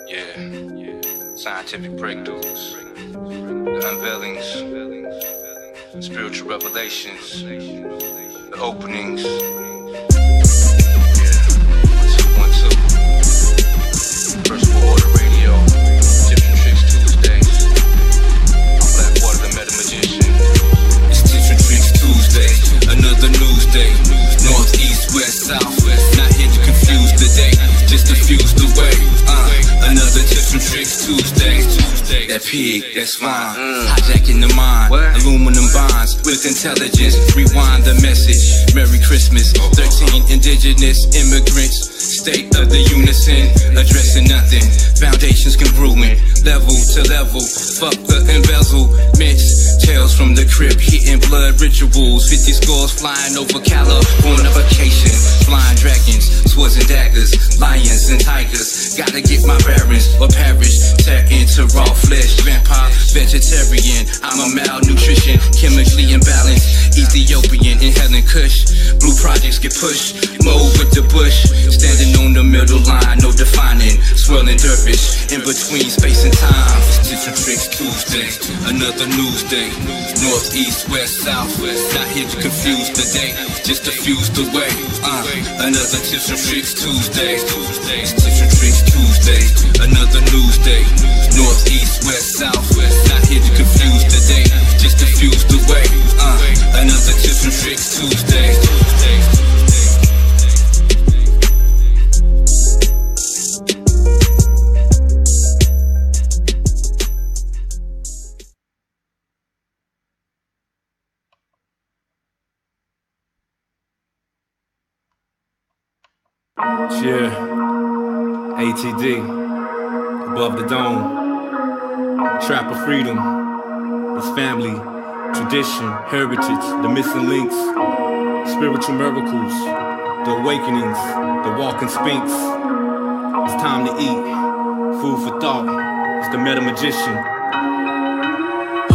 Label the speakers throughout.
Speaker 1: Yeah. Scientific breakthroughs, the unveilings, spiritual revelations, the openings. Yeah. 1, 2, 1, 2. First World Order Radio, Tips and Tricks Tuesdays. I'm Blak the Meta Magician.
Speaker 2: It's Tips and Tricks Tuesday, another news day. North, east, west, south. Not here to confuse the day, just diffuse the way. Another Tips and Tricks Tuesday. That pig, that's fine. Hijacking the mind, aluminum bonds with intelligence. Rewind the message. Merry Christmas. 13 indigenous immigrants. State of the unison, addressing nothing. Foundations can ruin, level to level. Fuck the embezzlements. Tales from the crypt, hitting blood rituals. 50 scores flying over California vacation. Flying dragons, swords and daggers, lions and tigers. Gotta get my bearings or perish. Tear into raw flesh, vampire, vegetarian. I'm a malnutrition, chemically imbalanced. Ethiopian, inhaling kush. Blue projects get pushed, mold with the bush. Standing on the middle line, no defining. Swirling dervish, in between space and time. Tips and Tricks Tuesday, another news day. North, east, west, south. Not here to confuse the day, just diffuse the way. Another Tips and Tricks Tuesday. Tips and Tricks Tuesday, another news day. North, east, west, south. Not here to confuse the day, just diffuse the way. Another Tips and Tricks Tuesday.
Speaker 3: Yeah, ATD, above the dome, trap of freedom, it's family, tradition, heritage, the missing links, spiritual miracles, the awakenings, the walking sphinx. It's time to eat, food for thought, it's the Meta Magician.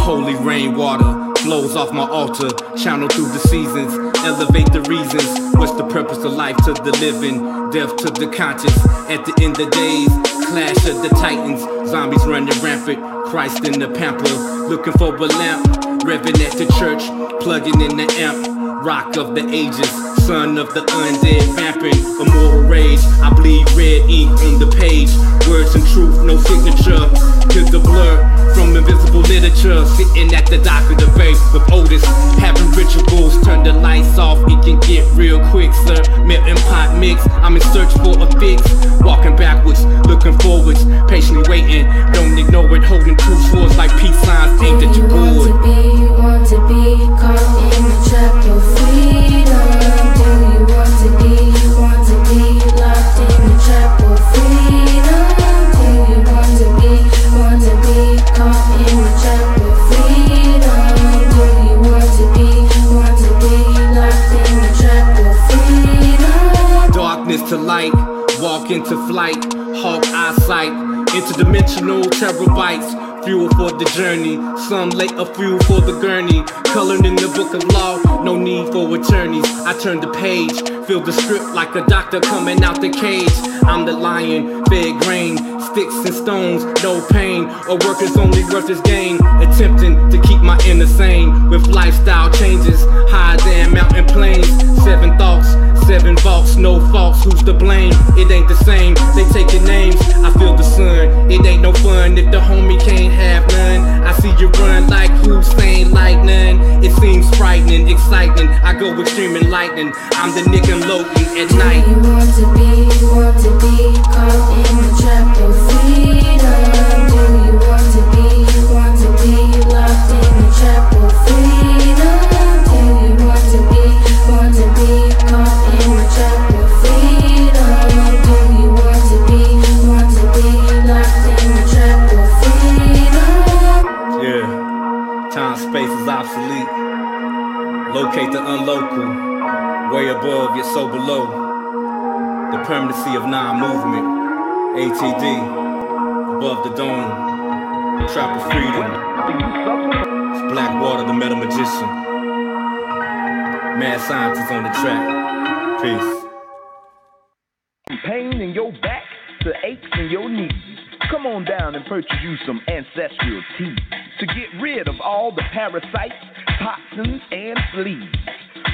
Speaker 3: Holy rainwater flows off my altar, channel through the seasons, elevate the reasons. What's the purpose of life to the living, death to the conscious? At the end of days, clash of the titans, zombies running rampant, Christ in the pamper, looking for a lamp, revving at the church, plugging in the amp, rock of the ages, son of the undead, vamping, immortal rage. I bleed red ink on the page, words and truth, no signature, to the blur from invisible literature. Sitting at the dock of the bay with Otis, having rituals, turn the lights off, it can get real quick, sir. Melting pot mix, I'm in search for a fix, walking backwards, looking forwards, patiently waiting, don't ignore it, holding two swords like peace signs aimed at your board.
Speaker 4: You want to be caught in the trap of freedom. Do you want to be locked in the trap of freedom? Do you want to be caught in the trap of freedom? Do you want to be locked in the trap of freedom?
Speaker 3: Darkness to light, walk into flight, hawk eyesight, interdimensional terabytes. Fuel for the journey, some late a fuel for the gurney. Colored in the book of law, no need for attorneys. I turn the page, feel the script like a doctor coming out the cage. I'm the lion, fed grain, sticks and stones, no pain. A worker's only worth his gain, attempting to keep my inner sane. With lifestyle changes, higher than mountain plains. 7 thoughts, 7 vaults, no faults, who's to blame? It ain't the same, they taking names, I feel the sun. It ain't no fun if the homie can't have none. I see you run like Hussein lightning. It seems frightening, exciting, I go extreme and lightning. I'm the nigga loading at night.
Speaker 4: Do you want to be caught in the trap of freedom? Do you want to be locked in the trap of freedom? Do you want to be caught in the trap of freedom? Do you want to be locked in the trap of freedom?
Speaker 3: Yeah, time, space is obsolete. Locate the unlocal, way above yet so below. The permanency of non-movement, ATD, above the dome, trap of freedom. It's Blak the Meta Magician. Mad scientist on the track. Peace.
Speaker 5: Pain in your back, to aches in your knees. Come on down and purchase you some ancestral tea to get rid of all the parasites, toxins, and fleas.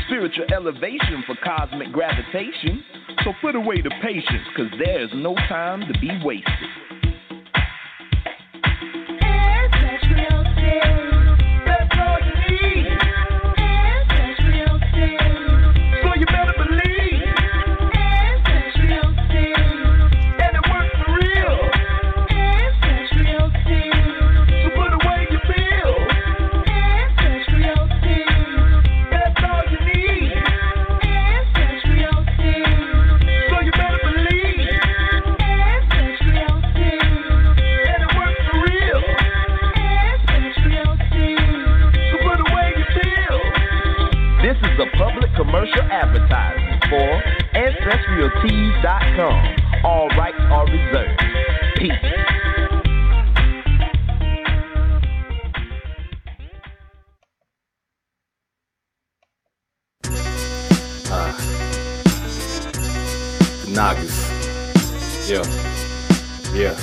Speaker 5: Spiritual elevation for cosmic gravitation. So put away the patience, cause there's no time to be wasted.
Speaker 4: Ancestral tea.
Speaker 5: That's all you need.
Speaker 4: Ancestral tea.
Speaker 5: So you better believe.
Speaker 4: Ancestral tea.
Speaker 5: And it works for real.
Speaker 4: Ancestral tea.
Speaker 5: So put away your pills.
Speaker 4: Ancestral tea.
Speaker 5: That's all you need.
Speaker 4: Ancestral tea.
Speaker 5: So you better believe.
Speaker 4: Ancestral tea.
Speaker 5: And it works for real.
Speaker 4: Ancestral tea.
Speaker 5: So put away your pills. This is a public commercial advertisement for AncestralTeas.com. All rights are reserved. Peace.
Speaker 3: Nagas. Yeah. Yeah.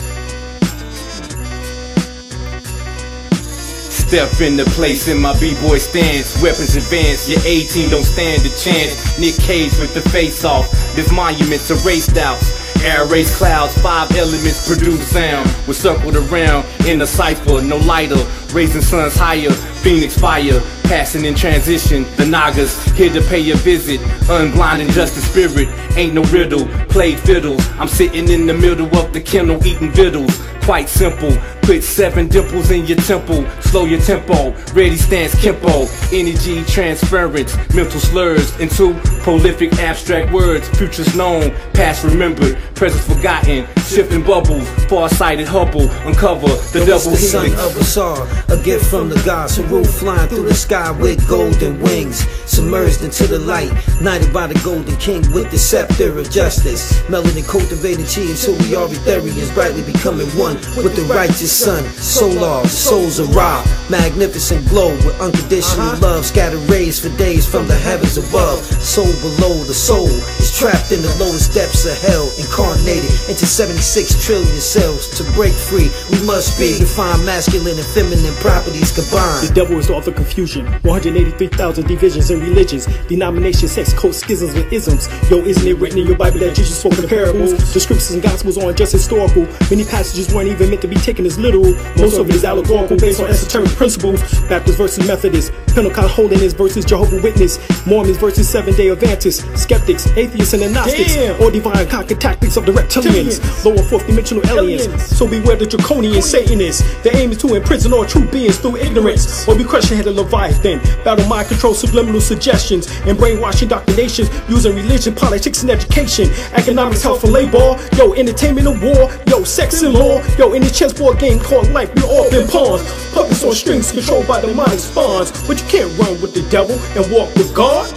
Speaker 3: Step in the place in my b-boy stance. Weapons advanced, your A-team don't stand a chance. Nick Cage with the face off. This monument's erased out. Air race clouds, 5 elements produce sound. We're circled around in a cipher, no lighter. Raising suns higher, phoenix fire. Passing in transition, the Nagas here to pay a visit. Unblinding justice spirit, ain't no riddle. Played fiddles, I'm sitting in the middle of the kennel eating vittles. Quite simple, put 7 dimples in your temple. Slow your tempo, ready stance Kimpo. Energy transference, mental slurs into prolific abstract words. Futures known, past remembered, present forgotten. Shifting bubbles, far-sighted Hubble. Uncover the double
Speaker 6: the son
Speaker 3: helix.
Speaker 6: of a star, a gift from the gods, a roof flying through the sky with golden wings, submerged into the light, knighted by the golden king with the scepter of justice, melanin cultivating chi until we are Etherians, brightly becoming one with the righteous sun. Solar, the souls of Ra, magnificent glow with unconditional love, scattered rays for days from the heavens above. Soul below, the soul is trapped in the lowest depths of hell, incarnated into 76 trillion cells. To break free, we must be refined masculine and feminine properties combined.
Speaker 7: The devil is the author of confusion. 183,000 divisions in religions, denominations, sex, cults, schisms, and isms. Yo, isn't it written in your Bible that Jesus spoke in parables? The scriptures and gospels aren't just historical. Many passages weren't even meant to be taken as literal. Most of it is allegorical, based on esoteric principles. Baptist versus Methodist, Pentecost Holiness versus Jehovah's Witness, Mormons versus Seventh-day Adventists, skeptics, atheists, and agnostics, or divine conquer tactics of the reptilians, lower fourth-dimensional aliens. So beware the draconian Satanists. The aim is to imprison all true beings through ignorance, or be crushed ahead of Leviathan. Battle mind control, subliminal suggestions, and brainwashing indoctrinations using religion, politics, and education, economics, health, and labor. Yo, entertainment and war. Yo, sex and law. Yo, in the chessboard game called life, we all been pawns. Puppets on strings controlled by the mind spawns. But you can't run with the devil and walk with God.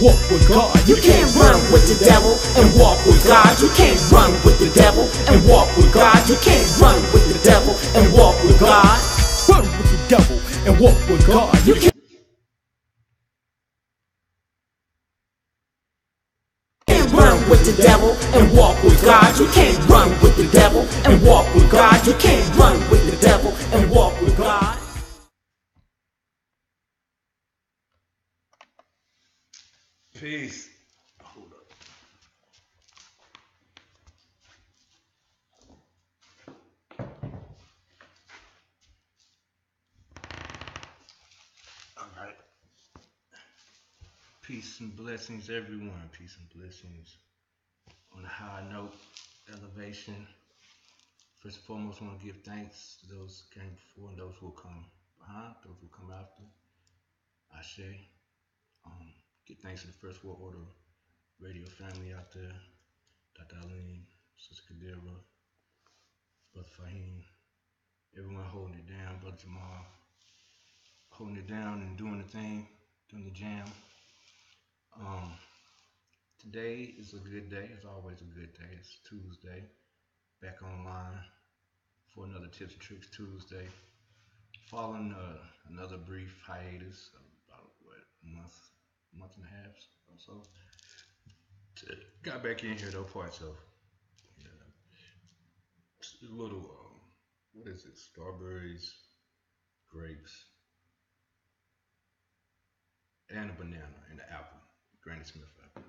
Speaker 7: Walk with God.
Speaker 8: You can't run with the devil and walk with God. You can't run with the devil and walk with God. You can't run with the devil and walk with God.
Speaker 7: Run with the devil and walk with God. You can't
Speaker 8: run with the devil and walk with God. You can't run with the devil and walk with God. You can't run with the devil and walk with God.
Speaker 9: Peace. Hold up. All right.
Speaker 10: Peace and blessings, everyone. Peace and blessings. On a high note, elevation. First and foremost, I want to give thanks to those who came before and those who will come behind, those who will come after. Ashe. Give thanks to the First World Order radio family out there. Dr. Aline, Sister Kadira, Brother Fahim, everyone holding it down, Brother Jamal, holding it down and doing the thing, doing the jam. Today is a good day. It's always a good day. It's Tuesday. Back online for another Tips and Tricks Tuesday. Following another brief hiatus, about a month and a half or so. Got back in here though, parts of a little, what is it? Strawberries, grapes, and a banana and an apple. Granny Smith apple.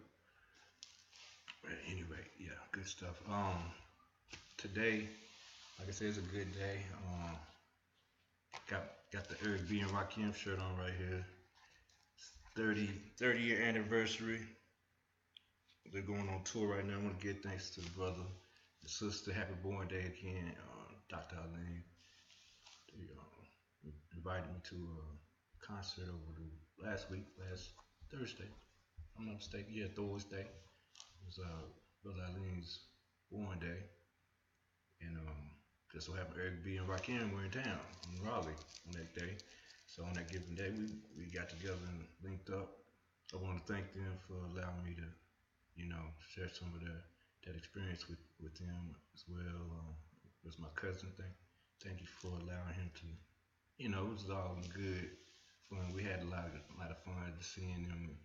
Speaker 10: But anyway, yeah, good stuff. Today, like I said, it's a good day. Got the El-Bey and Rakim shirt on right here. It's 30-year anniversary. They're going on tour right now. I want to give thanks to the brother, the sister. Happy born day again, Dr. Aline. They invited me to a concert over last Thursday. If I'm not mistaken. Yeah, Thursday. It was Brother Aline's born day, and just so happened El-Bey and Rakim were in town in Raleigh on that day. So on that given day, we got together and linked up. I want to thank them for allowing me to, share some of that experience with them as well. It was my cousin. Thank you for allowing him to, it was all good fun. We had a lot of fun just seeing them,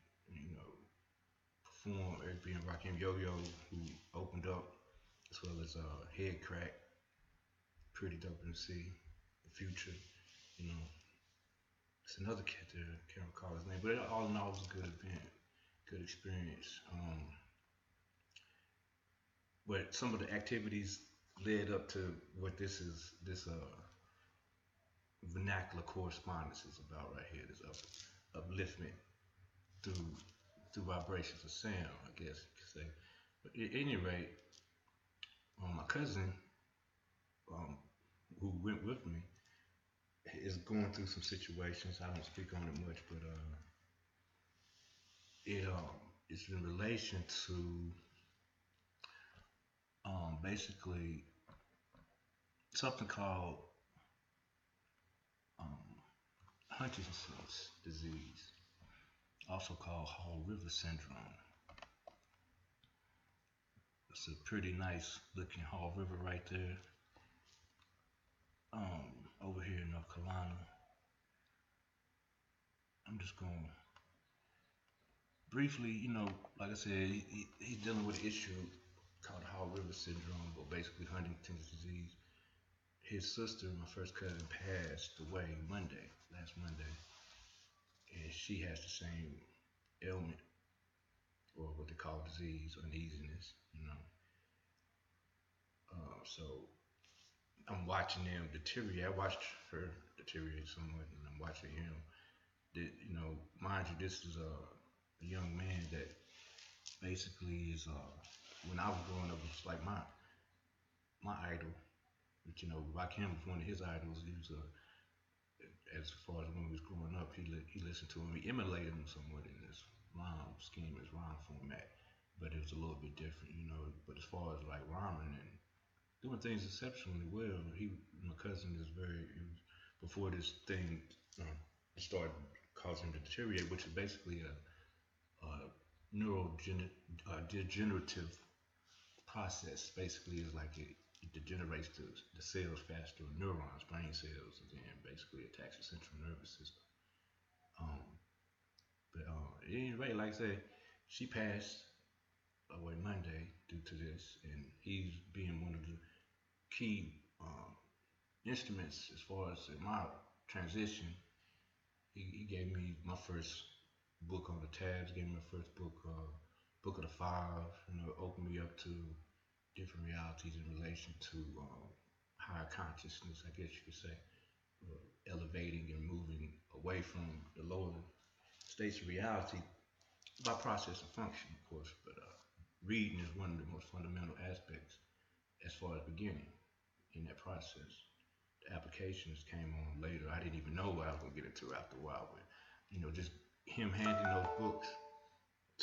Speaker 10: perform. El-Bey and Rakim, Yo-Yo, who opened up, as well as Head Crack. Pretty dope to see. The Future, it's another cat there, I can't recall his name, but all in all, it was a good event, good experience. But some of the activities led up to what this vernacular correspondence is about right here. This upliftment through vibrations of sound, I guess you could say. But at any rate, my cousin, who went with me, is going through some situations. I don't speak on it much, but it's in relation to basically something called Huntington's disease, also called Hall River syndrome. It's a pretty nice looking Hall River right there. Over here in North Carolina. I'm just going to briefly, like I said, he's dealing with an issue called Hall River syndrome, or basically Huntington's disease. His sister, my first cousin, passed away last Monday, and she has the same ailment, or what they call disease, uneasiness, so I'm watching them deteriorate. I watched her deteriorate somewhat, and I'm watching him. Mind you, this is a young man that basically is, when I was growing up, it was like my idol. But, Rakim was one of his idols. He was, as far as when he was growing up, he listened to him. He emulated him somewhat in his rhyme scheme, his rhyme format. But it was a little bit different, But as far as like rhyming and doing things exceptionally well. My cousin is before this thing started causing him to deteriorate, which is basically a neurodegenerative process. Basically, is like it degenerates the cells faster, neurons, brain cells, and then basically attacks the central nervous system. But anyway, like I said, she passed away Monday due to this, and he's being one of the key instruments as far as in my transition. He gave me my first book on the tabs, gave me my first book, Book of the Five, opened me up to different realities in relation to higher consciousness, I guess you could say, elevating and moving away from the lower states of reality by process and function, of course, but reading is one of the most fundamental aspects as far as beginning in that process. The applications came on later. I didn't even know what I was gonna get into after a while, but just him handing those books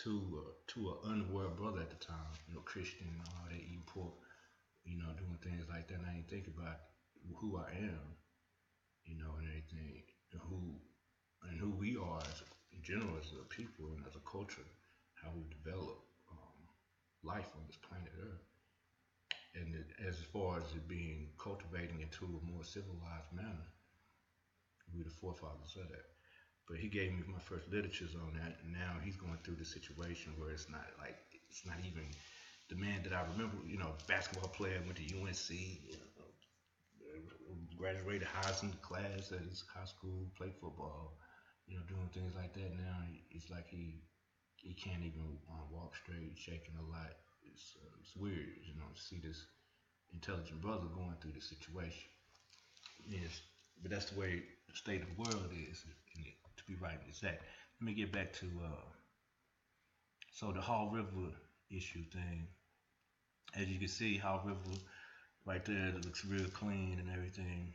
Speaker 10: to an unaware brother at the time, Christian and all that, eating pork, doing things like that. And I didn't think about who I am, and everything, and who we are in general as a people and as a culture, how we develop life on this planet Earth. And as far as it being cultivating into a more civilized manner, we the forefathers of that. But he gave me my first literatures on that, and now he's going through the situation where it's not even the man that I remember. Basketball player, went to UNC, graduated highest in the class at his high school, played football, doing things like that. Now it's like he can't even walk straight, shaking a lot. It's weird, to see this intelligent brother going through the situation. Yes, but that's the way the state of the world is, to be right and exact. Let me get back to so the Hall River issue thing. As you can see, Hall River right there, it looks real clean and everything.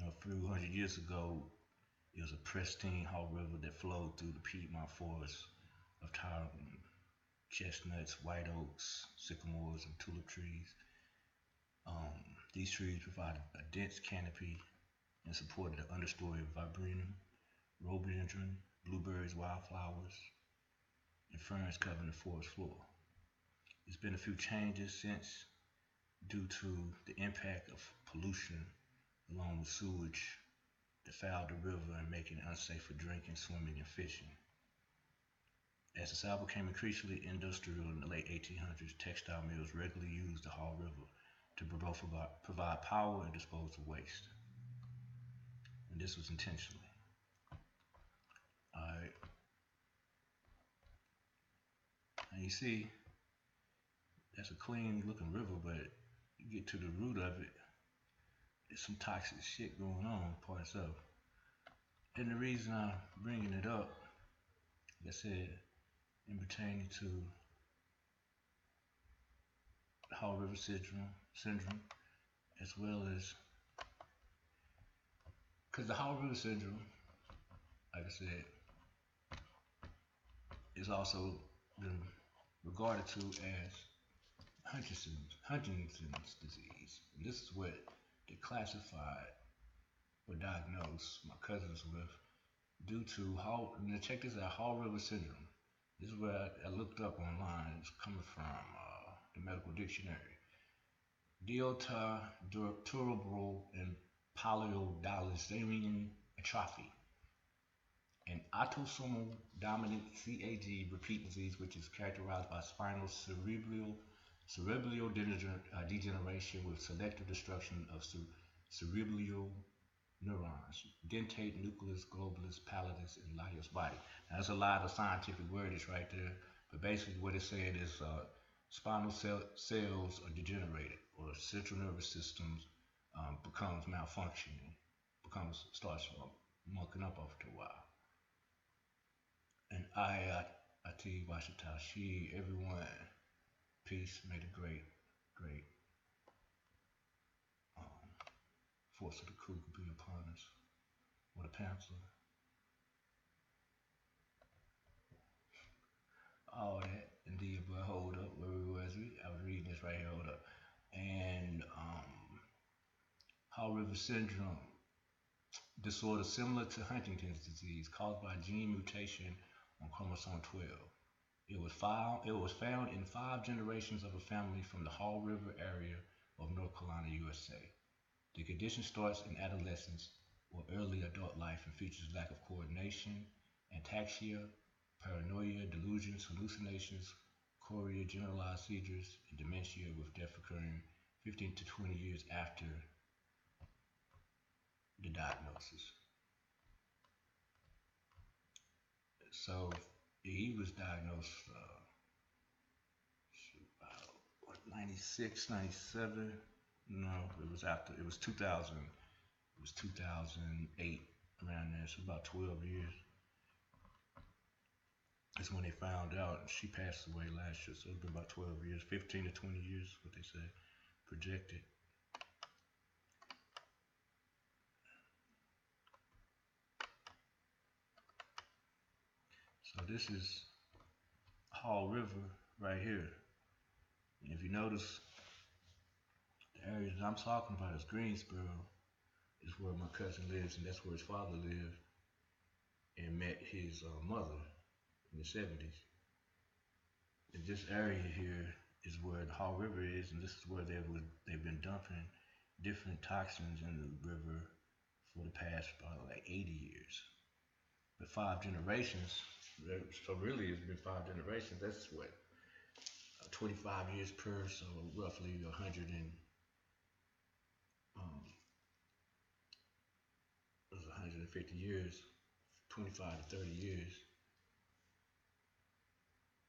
Speaker 10: A few hundred years ago, it was a pristine Hall River that flowed through the Piedmont forest of towering chestnuts, white oaks, sycamores, and tulip trees. These trees provided a dense canopy and supported the understory of viburnum, rhododendron, blueberries, wildflowers, and ferns covering the forest floor. There's been a few changes since due to the impact of pollution along with sewage that fouled the river and making it unsafe for drinking, swimming, and fishing. As the South became increasingly industrial in the late 1800s, textile mills regularly used the Hall River to both provide power and dispose of waste. And this was intentionally. Alright. And you see, that's a clean looking river, but you get to the root of it, there's some toxic shit going on, parts of. And the reason I'm bringing it up, like I said, in pertaining to the Hall River syndrome, as well as, because the Hall River syndrome, like I said, is also been regarded to as Huntington's disease. And this is what they classified or diagnosed my cousins with due to now check this out, Hall River syndrome. This is where I looked up online. It's coming from the medical dictionary. Deontological and polydylacerian atrophy, an autosomal dominant CAG repeat disease which is characterized by spinal cerebral degeneration with selective destruction of cerebral neurons, dentate, nucleus, globulus, pallidus, and Lyell's body. Now, that's a lot of scientific wordage right there, but basically what it's saying is spinal cells are degenerated, or central nervous systems becomes malfunctioning, starts mucking up after a while. And Ati Washitashi, everyone, peace, may the great force of the coup be upon us. What a pamphlet. All that, indeed, but hold up, where was we? I was reading this right here, hold up. And Hall River syndrome, disorder similar to Huntington's disease caused by gene mutation on chromosome 12. It was found in 5 generations of a family from the Hall River area of North Carolina, USA. The condition starts in adolescence or early adult life and features lack of coordination, ataxia, paranoia, delusions, hallucinations, chorea, generalized seizures, and dementia, with death occurring 15 to 20 years after the diagnosis. So he was diagnosed about 96, 97. No, it was 2000. It was 2008, around there, so about 12 years. is when they found out. She passed away last year, so it's been about 12 years, 15 to 20 years, what they say, projected. So this is Hall River right here. And if you notice, the area that I'm talking about is Greensboro, is where my cousin lives, and that's where his father lived and met his mother in the 70s. And this area here is where the Hall River is, and this is where they've been dumping different toxins in the river for the past about like 80 years. But 5 generations, so really it's been 5 generations. That's what, 25 years per, so roughly 150 years, 25 to 30 years.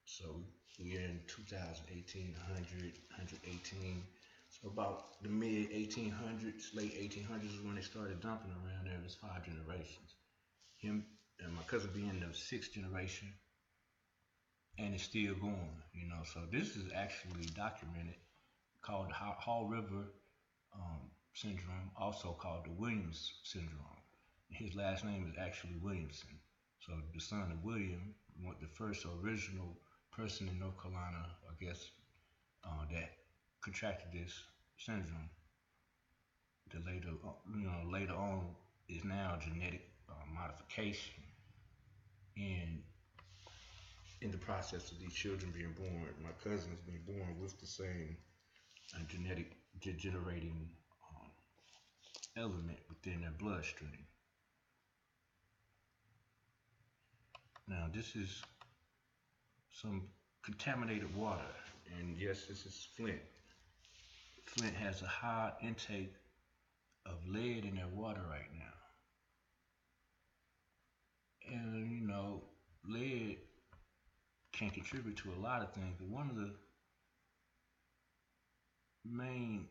Speaker 10: So we're in 2018, 118. So about the mid 1800s, late 1800s is when they started dumping around there. It was 5 generations. Him and my cousin being the 6th generation, and it's still going, you know. So this is actually documented, called the Hall River syndrome, also called the Williams syndrome. His last name is actually Williamson. So the son of William, the first original person in North Carolina, I guess, that contracted this syndrome. The later on is now genetic modification, and in the process of these children being born, my cousin's been born with the same genetic degenerating element within their bloodstream. Now this is some contaminated water, and yes, this is Flint. Flint has a high intake of lead in their water right now. And you know, lead can contribute to a lot of things, but one of the main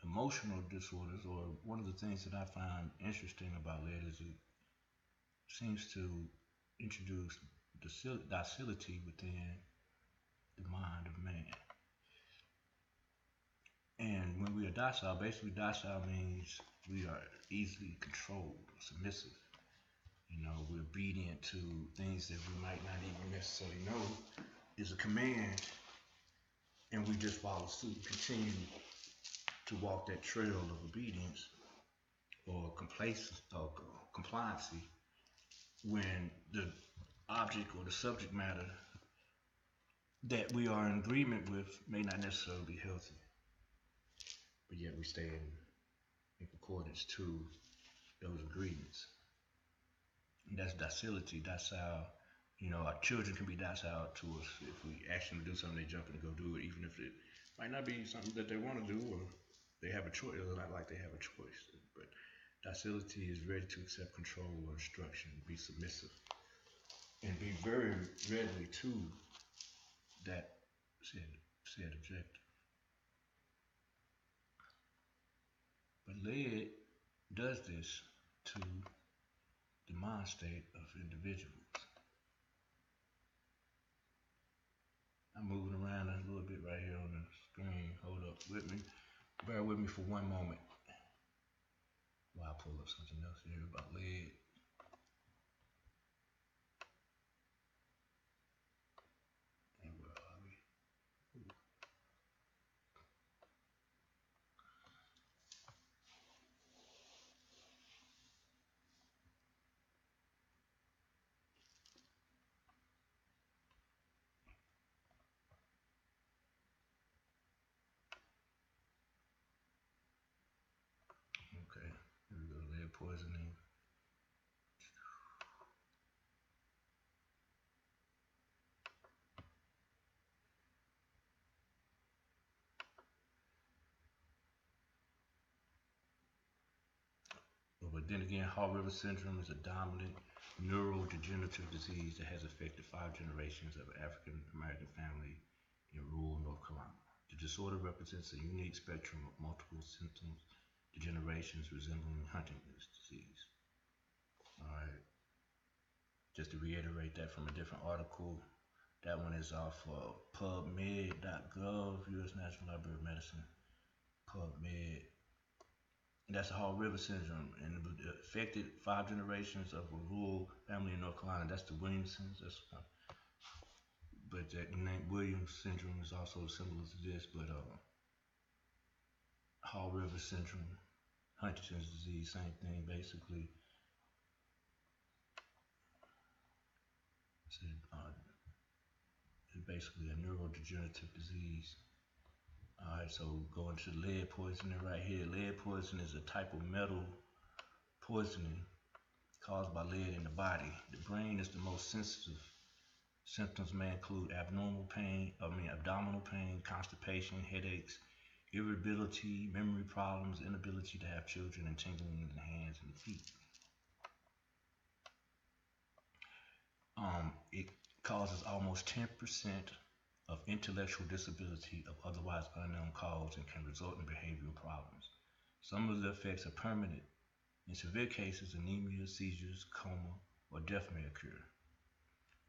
Speaker 10: emotional disorders, or one of the things that I find interesting about lead, is it seems to introduce docility within the mind of man. And when we are docile, basically docile means we are easily controlled, submissive. You know, we're obedient to things that we might not even necessarily know is a command, and we just follow suit, continue to walk that trail of obedience or complacency or compliancy when the object or the subject matter that we are in agreement with may not necessarily be healthy, but yet we stay in accordance to those agreements. And that's docility, docile. You know, our children can be docile to us. If we ask them to do something, they jump in and go do it, even if it might not be something that they want to do, or they have a choice. It's not like they have a choice. But docility is ready to accept control or instruction, be submissive, and be very readily to that said objective. But lead does this to the mind state of individuals. I'm moving around a little bit right here on the screen. Hold up with me. Bear with me for one moment while I pull up something else here about lead. And where are we? Okay, here we go. Lead poisoning. But then again, Hall River syndrome is a dominant neurodegenerative disease that has affected 5 generations of African American family in rural North Carolina. The disorder represents a unique spectrum of multiple symptoms, degenerations resembling Huntington's disease. All right. Just to reiterate that from a different article, that one is off PubMed.gov, U.S. National Library of Medicine. PubMed. That's the Hall River syndrome, and it affected 5 generations of a rural family in North Carolina. That's the Williamsons. But that name Williams syndrome is also similar to this, but Hall River syndrome, Huntington's disease, same thing basically. It's basically a neurodegenerative disease. Alright, so going to lead poisoning right here. Lead poisoning is a type of metal poisoning caused by lead in the body. The brain is the most sensitive. Symptoms may include abdominal pain, constipation, headaches, irritability, memory problems, inability to have children, and tingling in the hands and feet. It causes almost 10% of intellectual disability of otherwise unknown cause and can result in behavioral problems. Some of the effects are permanent. In severe cases, anemia, seizures, coma, or death may occur.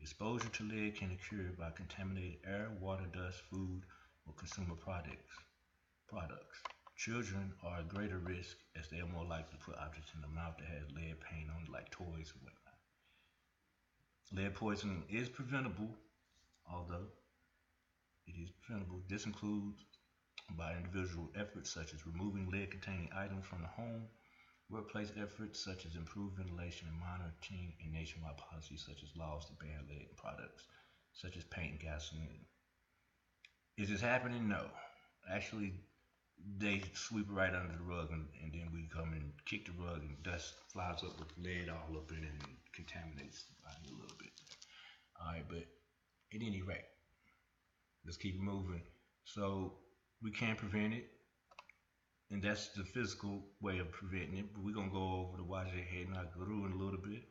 Speaker 10: Exposure to lead can occur by contaminated air, water, dust, food, or consumer products. Children are at greater risk as they are more likely to put objects in the mouth that has lead paint on it, like toys and whatnot. Lead poisoning is preventable, although it is preventable. This includes by individual efforts such as removing lead-containing items from the home, workplace efforts such as improved ventilation and monitoring, and nationwide policies such as laws to ban lead products such as paint and gasoline. Is this happening? No. Actually, they sweep it right under the rug, and then we come and kick the rug, and dust flies up with lead all up in it and contaminates the body a little bit. Alright, but at any rate, let's keep moving. So we can prevent it, and that's the physical way of preventing it. But we're gonna go over the YJ and I go through in a little bit,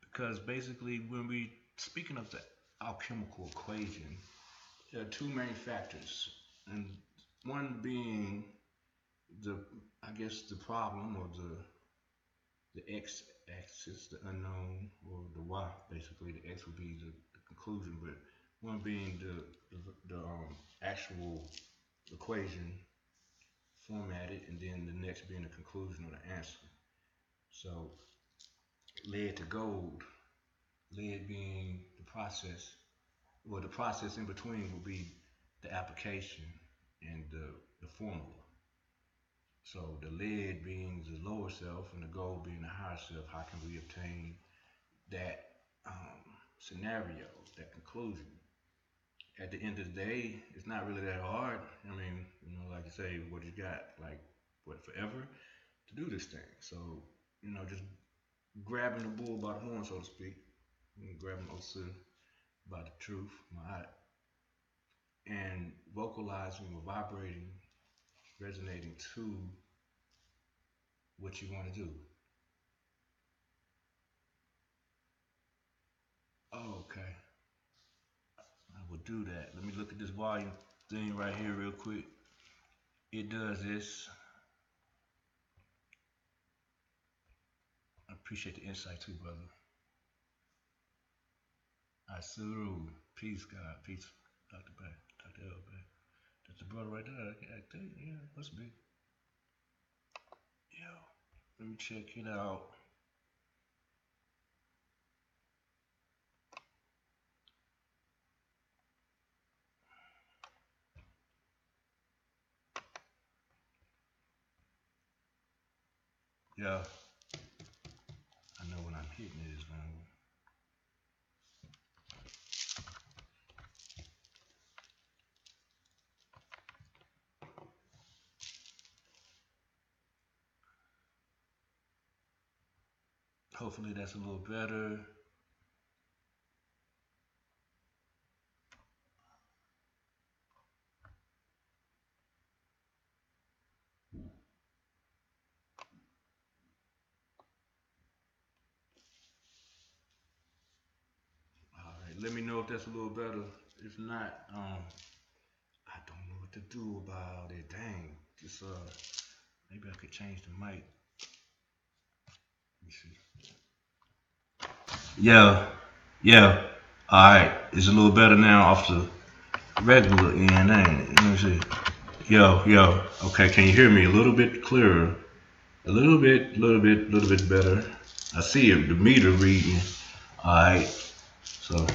Speaker 10: because basically when we speaking of the alchemical equation, there are 2 main factors, and one being the problem, or the x-axis, the unknown, or the y. Basically, the x would be the conclusion, but one being the actual equation formatted, and then the next being the conclusion or the answer. So, lead to gold, lead being the process, or the process in between will be the application and the formula. So the lead being the lower self and the gold being the higher self. How can we obtain that scenario, that conclusion? At the end of the day, it's not really that hard. I mean, like you say, what you got, like, what, forever to do this thing. So, just grabbing the bull by the horn, so to speak, grabbing Osa by the truth, and vocalizing or vibrating, resonating to what you want to do. Okay, I will do that. Let me look at this volume thing right here real quick. It does this. I appreciate the insight too, brother. Asuru, peace, God, peace, Dr. Bay, Dr. El-Bey. That's the brother right there. I think, yeah, must be. Yo, let me check it out. Yeah, I know when I'm hitting it is wrong. Hopefully that's a little better. Alright, let me know if that's a little better. If not, I don't know what to do about it. Dang, just maybe I could change the mic. Let me see. Yeah, Yeah. Alright. It's a little better now off the regular end, ain't it? Let me see. Yo. Okay, can you hear me a little bit clearer? A little bit better. I see it, the meter reading. Alright. So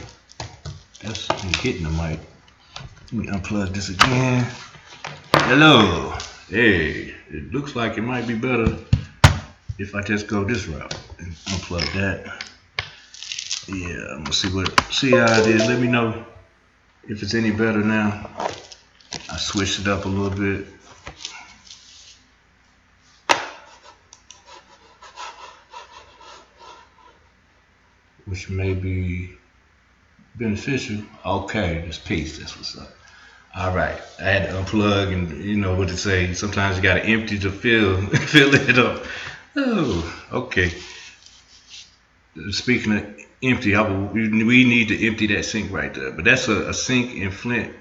Speaker 10: that's me hitting the mic. Let me unplug this again. Hello. Hey, it looks like it might be better if I just go this route and unplug that. Yeah, I'm gonna see how it is. Let me know if it's any better now. I switched it up a little bit. Which may be beneficial. Okay, this peace, that's what's up. Alright, I had to unplug, and you know what to say. Sometimes you gotta empty to fill it up. Oh, okay. Speaking of empty, we need to empty that sink right there. But that's a sink in Flint,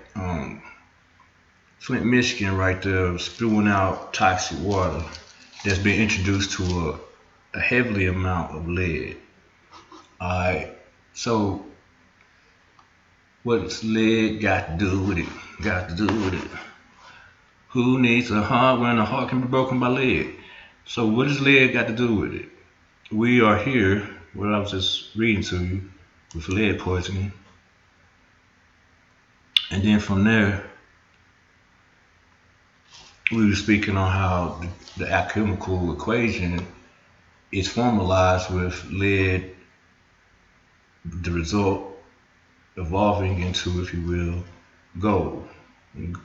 Speaker 10: Michigan right there, spewing out toxic water that's been introduced to a heavy amount of lead. Alright, so what's lead got to do with it? Who needs a heart when a heart can be broken by lead? So what does lead got to do with it? We are here, what I was just reading to you, with lead poisoning. And then from there, we were speaking on how the alchemical equation is formalized with lead, the result evolving into, if you will, gold.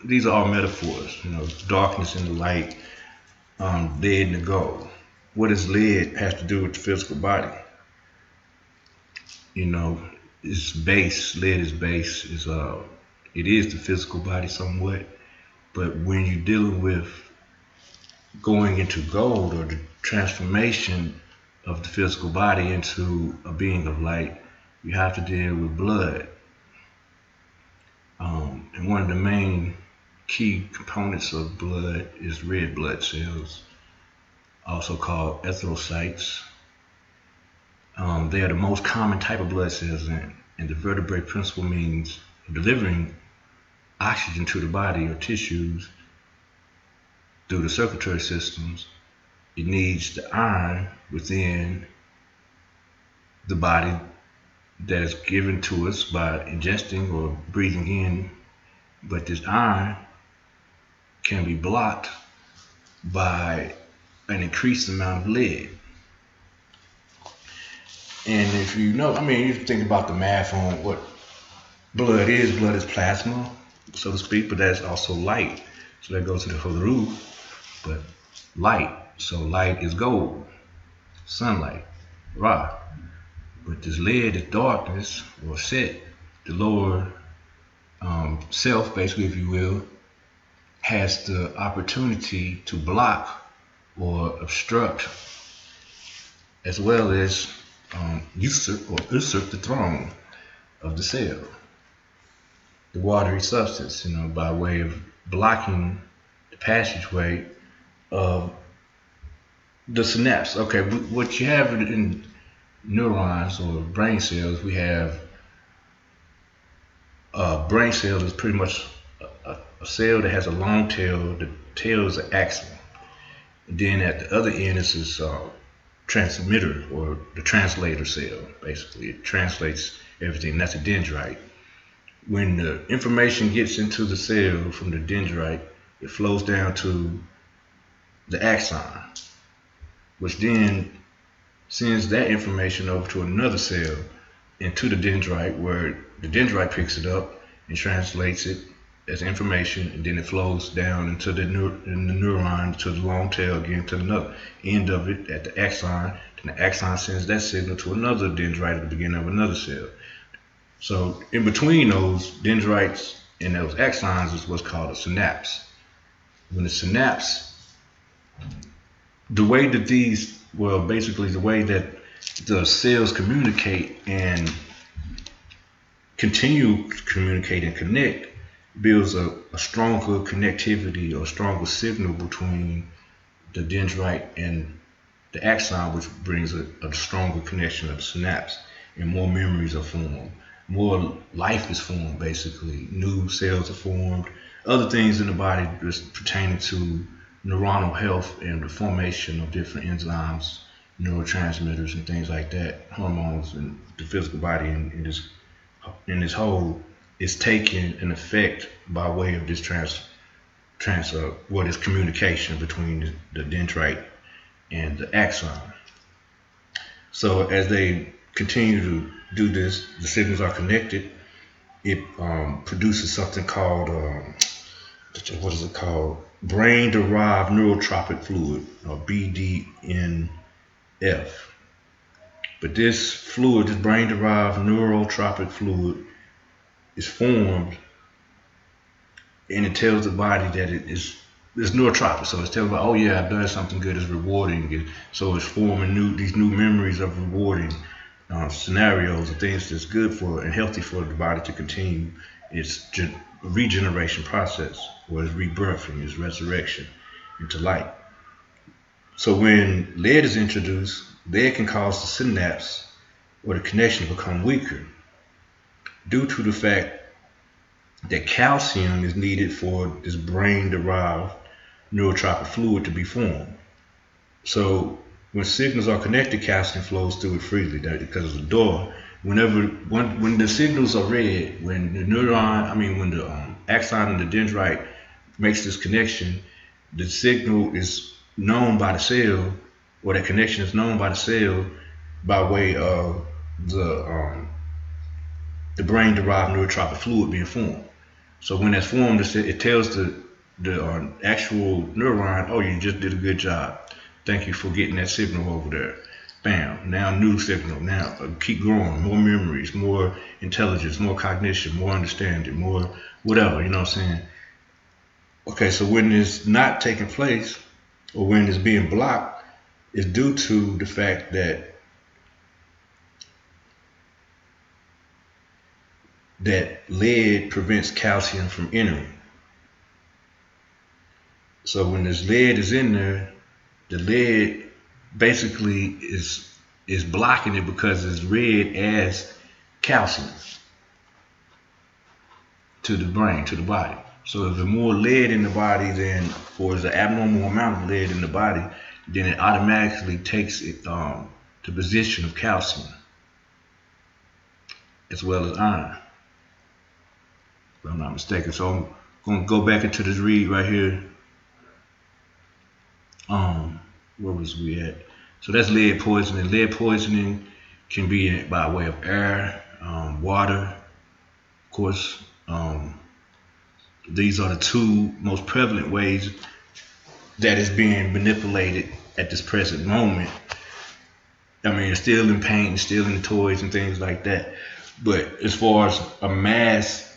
Speaker 10: These are all metaphors, you know, darkness and the light, lead and the gold. What does lead have to do with the physical body? You know, it's base. Lead is base. It is the physical body somewhat, but when you're dealing with going into gold, or the transformation of the physical body into a being of light, you have to deal with blood. And one of the main key components of blood is red blood cells, also called erythrocytes. They are the most common type of blood cells, and the vertebrate principle means delivering oxygen to the body or tissues through the circulatory systems. It needs the iron within the body that is given to us by ingesting or breathing in, but this iron can be blocked by an increased amount of lead. And if you know, you think about the math on what blood is plasma, so to speak, but that's also light. So that goes to the Haru, but light. So light is gold, sunlight, Ra. But this lead is darkness, or set, the lower self, basically, if you will, has the opportunity to block or obstruct, as well as usurp the throne of the cell, the watery substance, by way of blocking the passageway of the synapse. Okay, what you have in neurons or brain cells, we have brain cells is pretty much a cell that has a long tail. The tail is an axon. And then at the other end is this transmitter, or the translator cell. Basically, it translates everything. That's a dendrite. When the information gets into the cell from the dendrite, it flows down to the axon, which then sends that information over to another cell into the dendrite, where the dendrite picks it up and translates it as information, and then it flows down into the neuron, to the long tail again, to another end of it at the axon. Then the axon sends that signal to another dendrite at the beginning of another cell. So in between those dendrites and those axons is what's called a synapse. When the synapse, the way that the way that the cells communicate and continue to communicate and connect, builds a stronger connectivity or stronger signal between the dendrite and the axon, which brings a stronger connection of the synapse. and more memories are formed. More life is formed, basically. New cells are formed. Other things in the body just pertaining to neuronal health and the formation of different enzymes, neurotransmitters, and things like that, hormones, and the physical body in this whole is taking an effect by way of this what is communication between the dendrite and the axon. So as they continue to do this, the signals are connected. It produces something called what is it called? Brain-derived neurotropic fluid, or BDNF. But this fluid, this brain-derived neurotropic fluid, is formed, and it tells the body that it's neurotropic. So it's telling, oh yeah, I've done something good. It's rewarding, and so it's forming these new memories of rewarding scenarios and things that's good for and healthy for the body to continue its regeneration process, or its rebirthing, its resurrection into light. So when lead is introduced, lead can cause the synapse or the connection to become weaker due to the fact that calcium is needed for this brain-derived neurotropic fluid to be formed. So when signals are connected, calcium flows through it freely because of the door. When the signals are read, when the axon and the dendrite makes this connection, the signal is known by the cell, or that connection is known by the cell by way of the brain-derived neurotropic fluid being formed. So when that's formed, it tells the actual neuron, oh, you just did a good job. Thank you for getting that signal over there. Bam, now new signal. Now keep growing, more memories, more intelligence, more cognition, more understanding, more whatever, you know what I'm saying? Okay, so when it's not taking place, or when it's being blocked, it's due to the fact that lead prevents calcium from entering. So when this lead is in there, the lead basically is blocking it because it's read as calcium to the brain, to the body. So if there's more lead in the body or there's an abnormal amount of lead in the body, then it automatically takes it the position of calcium as well as iron, if I'm not mistaken. So I'm going to go back into this read right here. Where was we at? So that's lead poisoning. Lead poisoning can be by way of air, water, of course. These are the two most prevalent ways that is being manipulated at this present moment. I mean, it's still in paint, it's still in the toys and things like that. But as far as a mass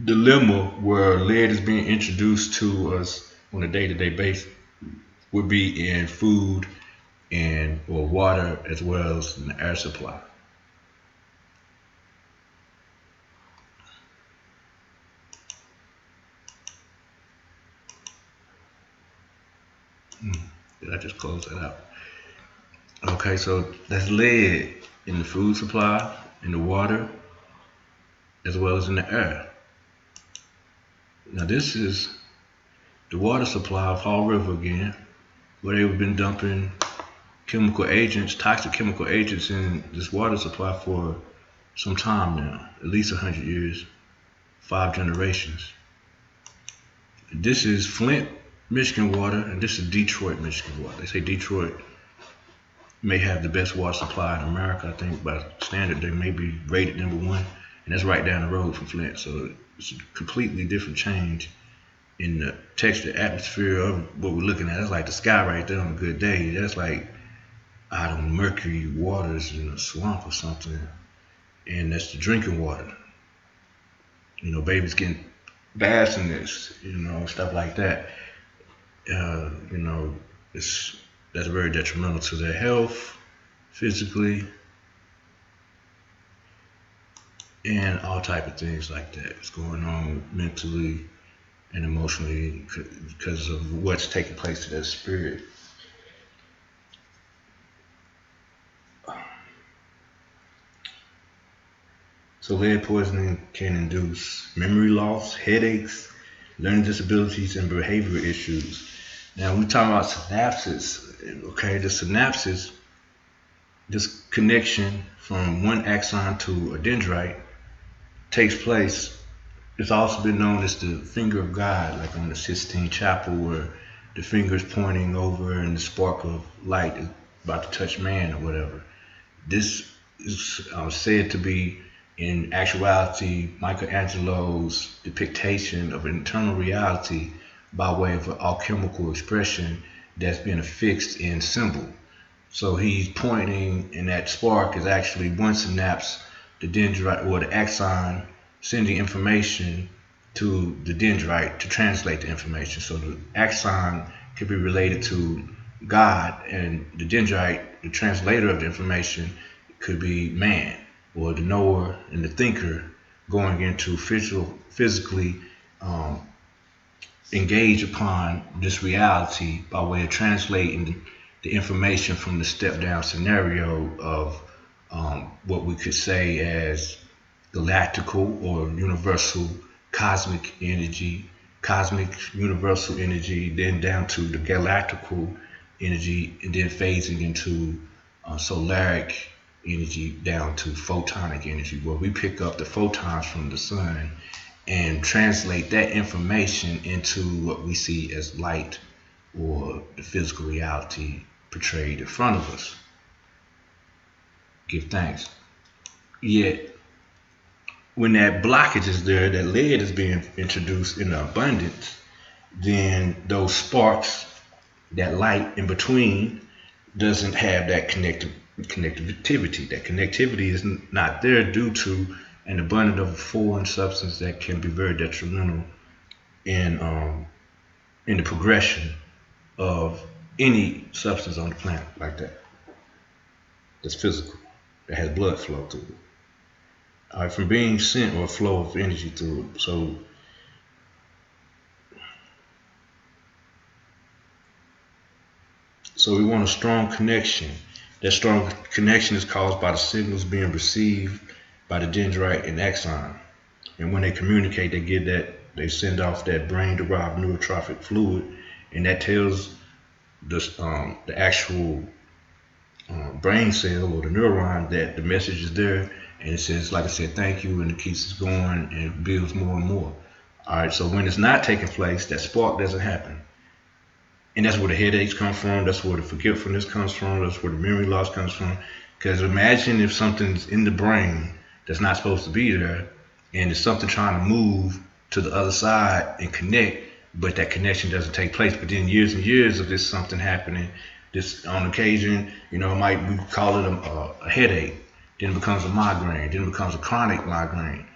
Speaker 10: dilemma where lead is being introduced to us on a day-to-day basis, would be in food or water, as well as in the air supply. Did I just close that out? Okay, so that's lead in the food supply, in the water, as well as in the air. Now this is the water supply of Fall River again, where they've been dumping chemical agents, toxic chemical agents in this water supply for some time now, at least 100 years, 5 generations. This is Flint, Michigan water, and this is Detroit, Michigan water. They say Detroit may have the best water supply in America. I think by standard they may be rated #1, and that's right down the road from Flint. So it's a completely different change in the texture, atmosphere of what we're looking at. It's like the sky right there on a good day. That's like out of Mercury waters in a swamp or something, and that's the drinking water. You know, babies getting baths in this, you know, stuff like that. You know, that's very detrimental to their health, physically, and all type of things like that. It's going on mentally and emotionally because of what's taking place to their spirit. So lead poisoning can induce memory loss, headaches, learning disabilities, and behavioral issues. Now, when we talk about synapses, okay, the synapses, this connection from one axon to a dendrite takes place. It's also been known as the finger of God, like on the Sistine Chapel, where the finger is pointing over and the spark of light is about to touch man or whatever. This is said to be, in actuality, Michelangelo's depiction of an internal reality by way of an alchemical expression that's been affixed in symbol. So he's pointing, and that spark is actually one synapse, the dendrite or the axon, sending information to the dendrite to translate the information. So the axon could be related to God, and the dendrite, the translator of the information, could be man, or the knower and the thinker going into physically engage upon this reality by way of translating the information from the step-down scenario of what we could say as galactical or universal cosmic energy, cosmic universal energy, then down to the galactical energy, and then phasing into solaric energy down to photonic energy, where we pick up the photons from the sun and translate that information into what we see as light or the physical reality portrayed in front of us. Give thanks. Yet, when that blockage is there, that lead is being introduced in abundance, then those sparks, that light in between, doesn't have that connectivity. That connectivity is not there due to an abundance of a foreign substance that can be very detrimental in the progression of any substance on the planet like that. That's physical, that has blood flow through it. From being sent or a flow of energy through it. So we want a strong connection. That strong connection is caused by the signals being received by the dendrite and axon. And when they communicate, they send off that brain-derived neurotrophic fluid, and that tells the actual brain cell or the neuron that the message is there, and it says, like I said, thank you, and it keeps it going and it builds more and more. All right, so when it's not taking place, that spark doesn't happen. And that's where the headaches come from, that's where the forgetfulness comes from, that's where the memory loss comes from. Because imagine if something's in the brain that's not supposed to be there, and there's something trying to move to the other side and connect, but that connection doesn't take place. But then years and years of this something happening, this on occasion, we call it a headache, then it becomes a migraine, then it becomes a chronic migraine.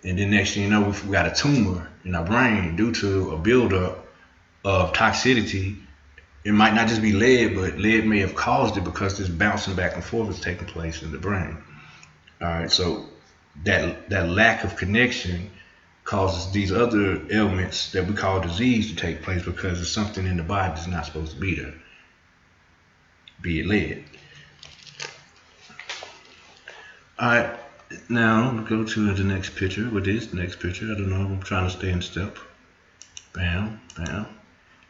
Speaker 10: And then next thing you know, we've got a tumor in our brain due to a buildup of toxicity. It might not just be lead, but lead may have caused it because this bouncing back and forth is taking place in the brain. All right, so that lack of connection causes these other ailments that we call disease to take place because there's something in the body that's not supposed to be there, be it lead. All right, now we'll go to the next picture. What is the next picture? I don't know. I'm trying to stay in step. Bam, bam.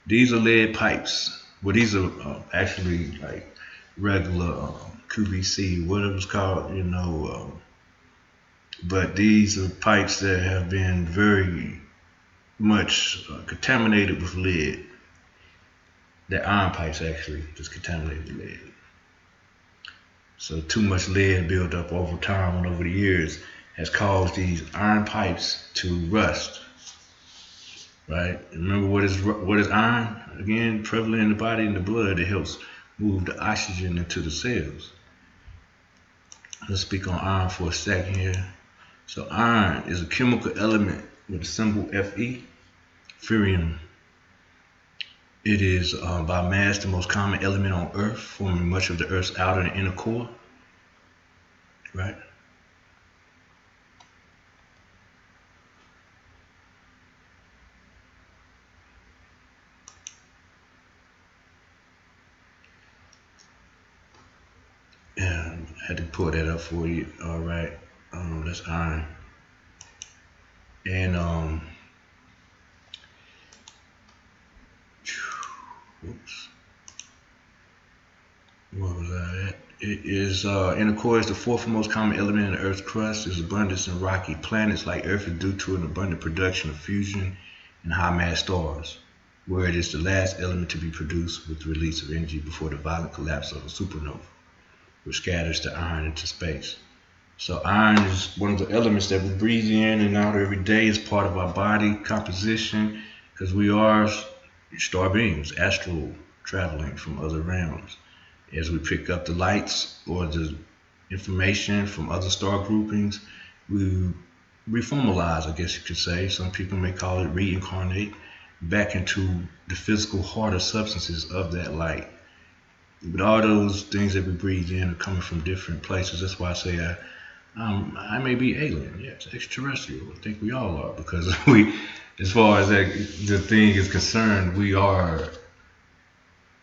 Speaker 10: These are lead pipes. Well, these are actually like regular QVC, whatever it's called, but these are pipes that have been very much contaminated with lead. They're iron pipes, actually, just contaminated with lead. So too much lead built up over time and over the years has caused these iron pipes to rust. Right? Remember what is iron? Again, prevalent in the body and the blood. It helps move the oxygen into the cells. Let's speak on iron for a second here. So iron is a chemical element with the symbol Fe, ferrium. It is by mass the most common element on Earth, forming much of the Earth's outer and inner core. Right? Yeah, I had to pull that up for you. All right. That's iron. And oops, what was that at? It is inner core is the fourth most common element in the Earth's crust. Its abundance in rocky planets like Earth is due to an abundant production of fusion and high mass stars, where it is the last element to be produced with the release of energy before the violent collapse of a supernova, which scatters the iron into space. So iron is one of the elements that we breathe in and out every day as part of our body composition, because we are star beings, astral traveling from other realms. As we pick up the lights or the information from other star groupings, we reformalize, I guess you could say. Some people may call it reincarnate back into the physical harder substances of that light. But all those things that we breathe in are coming from different places. That's why I say I may be alien, yes, extraterrestrial. I think we all are, because we, as far as the thing is concerned, we are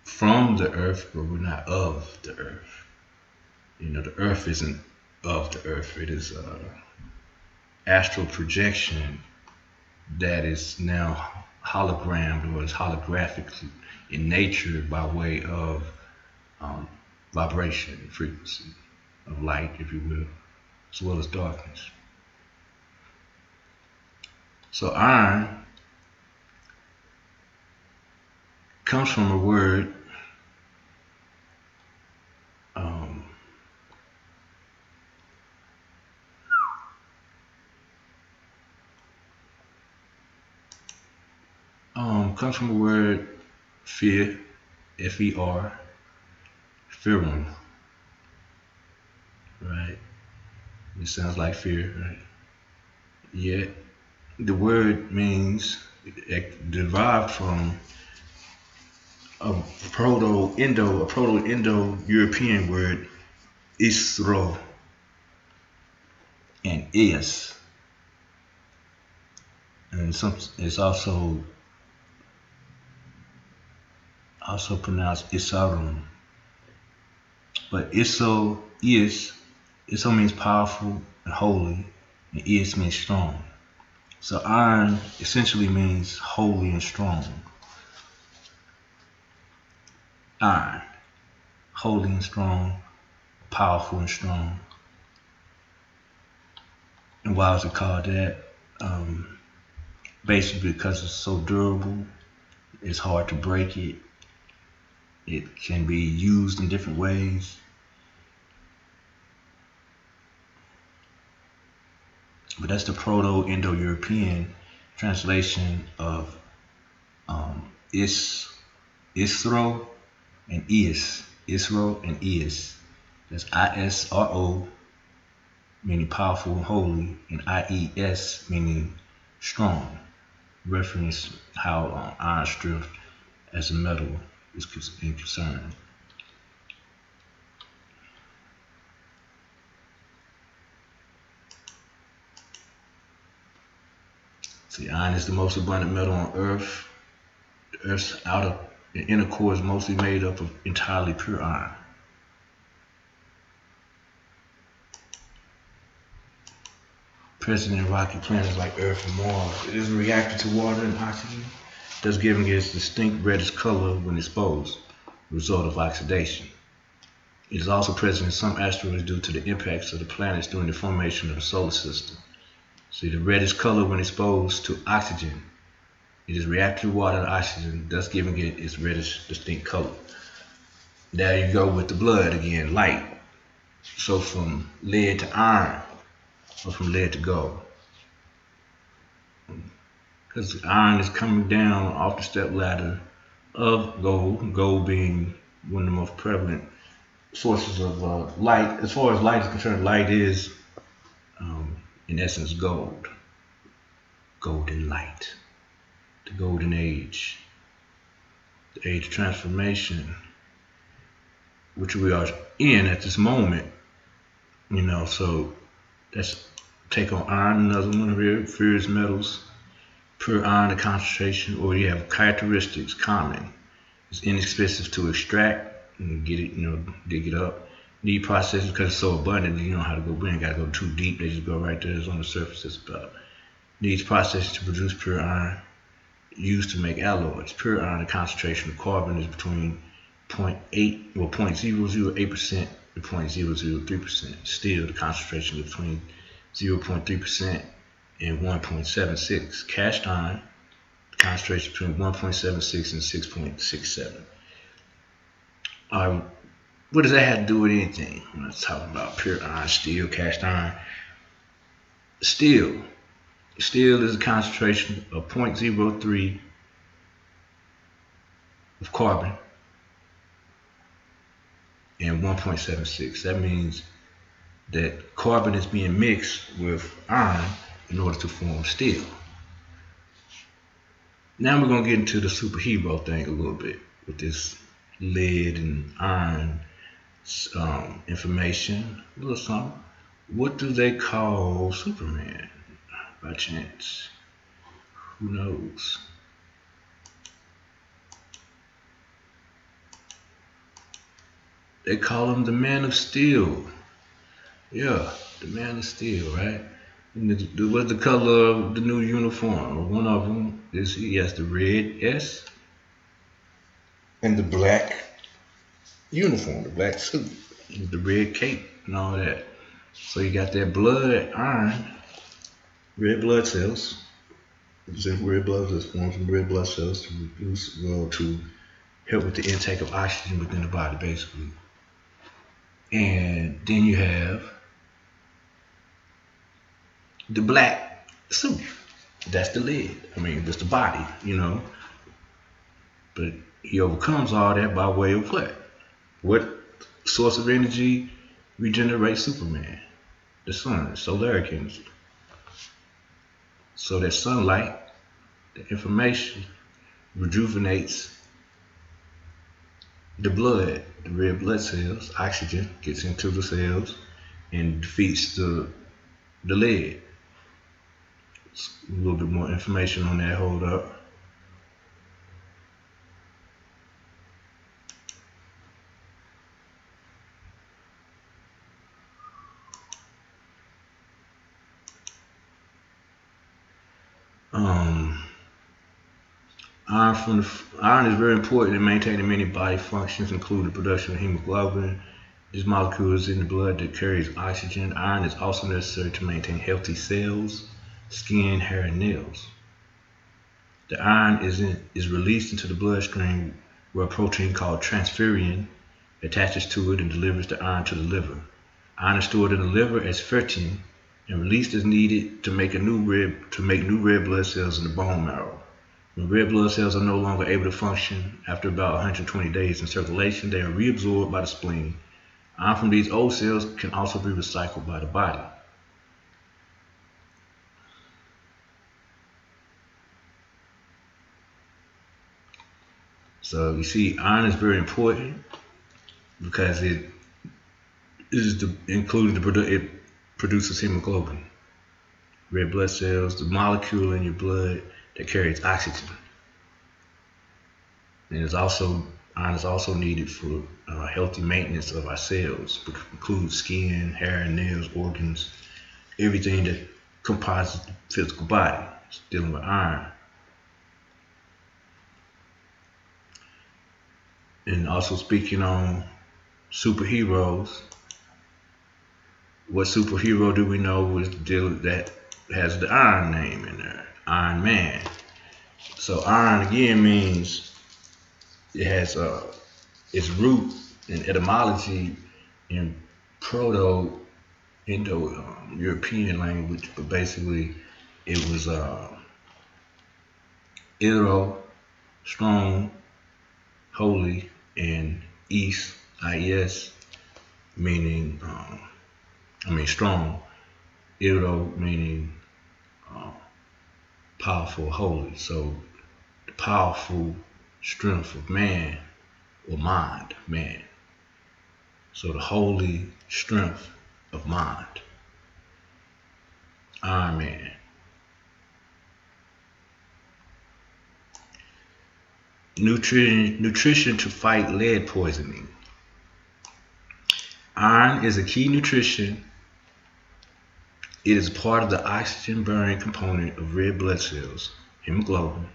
Speaker 10: from the earth, but we're not of the earth. You know, the earth isn't of the earth. It is astral projection that is now hologrammed, or is holographic in nature by way of vibration, frequency of light, if you will, as well as darkness. So iron comes from a word fear, F-E-R, fearum, right? It sounds like fear, right? Yet the word means, derived from a Proto-Indo-European word, isro, and is, and it's also pronounced isarum. But iso means powerful and holy, and is means strong. So iron essentially means holy and strong. Iron, holy and strong, powerful and strong. And why is it called that? Basically because it's so durable, it's hard to break it. It can be used in different ways. But that's the Proto-Indo-European translation of Isro and Is. Isro and Is. That's I-S-R-O, meaning powerful and holy, and I-E-S, meaning strong. Reference how iron strength as a metal is concerned. See, iron is the most abundant metal on Earth. The Earth's inner core is mostly made up of entirely pure iron. Present in rocky planets like Earth and Mars, it is reacted to water and oxygen, thus giving it its distinct reddish color when exposed, a result of oxidation. It is also present in some asteroids due to the impacts of the planets during the formation of the solar system. See, the reddish color when exposed to oxygen, it is reacted to water and oxygen, thus giving it its reddish distinct color. There you go with the blood again, light. So from lead to iron, or from lead to gold. Because iron is coming down off the step ladder of gold, gold being one of the most prevalent sources of light. As far as light is concerned, light is, in essence, gold. Golden light. The golden age. The age of transformation, which we are in at this moment. You know, so that's take on iron, another one of your ferrous metals. Pure iron, the concentration, or you have characteristics common. It's inexpensive to extract and get it, dig it up. Need processing because it's so abundant. You don't know how to go. We ain't got to go too deep. They just go right there. It's on the surface. It's about needs processing to produce pure iron used to make alloys. Pure iron, the concentration of carbon is between 0.008% and 0.003%. Steel, the concentration is between 0.3% and 1.76. Cast iron, the concentration between 1.76 and 6.67. What does that have to do with anything? When I'm talking about pure iron, steel, cast iron. Steel is a concentration of 0.03 of carbon and 1.76. That means that carbon is being mixed with iron in order to form steel. Now we're going to get into the superhero thing a little bit with this lead and iron information. A little something. What do they call Superman by chance? Who knows? They call him the Man of Steel. Yeah, the Man of Steel, right? And what's the color of the new uniform? One of them is he has the red S and the black uniform, the black suit, the red cape, and all that. So you got that blood, iron, red blood cells. Red blood cells formed from red blood cells to reduce, to help with the intake of oxygen within the body, basically. And then you have the black suit. That's the lid. I mean, that's the body, you know. But he overcomes all that by way of what? What source of energy regenerates Superman? The sun, solaric energy. So that sunlight, the information, rejuvenates the blood, the red blood cells. Oxygen gets into the cells and defeats the lead. A little bit more information on that. Hold up. Iron is very important in maintaining many body functions, including the production of hemoglobin. This molecule is in the blood that carries oxygen. Iron is also necessary to maintain healthy cells, skin, hair, and nails. The iron is released into the bloodstream where a protein called transferrin attaches to it and delivers the iron to the liver. Iron is stored in the liver as ferritin and released as needed to make new red blood cells in the bone marrow. When red blood cells are no longer able to function after about 120 days in circulation, they are reabsorbed by the spleen. Iron from these old cells can also be recycled by the body. So you see, iron is very important because it produces hemoglobin, red blood cells, the molecule in your blood that carries oxygen. And iron is also needed for healthy maintenance of our cells, which includes skin, hair, nails, organs, everything that composes the physical body. It's dealing with iron. And also speaking on superheroes, what superhero do we know is that has the iron name in there? Iron Man. So iron again means it has its root in etymology in Proto-Indo-European language, but basically it was Iro, strong, holy, and East, IES, meaning strong. Iro meaning powerful, holy. So the powerful strength of man or mind, man. So the holy strength of mind. Iron Man. Nutrition to fight lead poisoning. Iron is a key nutrition. It is part of the oxygen-bearing component of red blood cells, hemoglobin,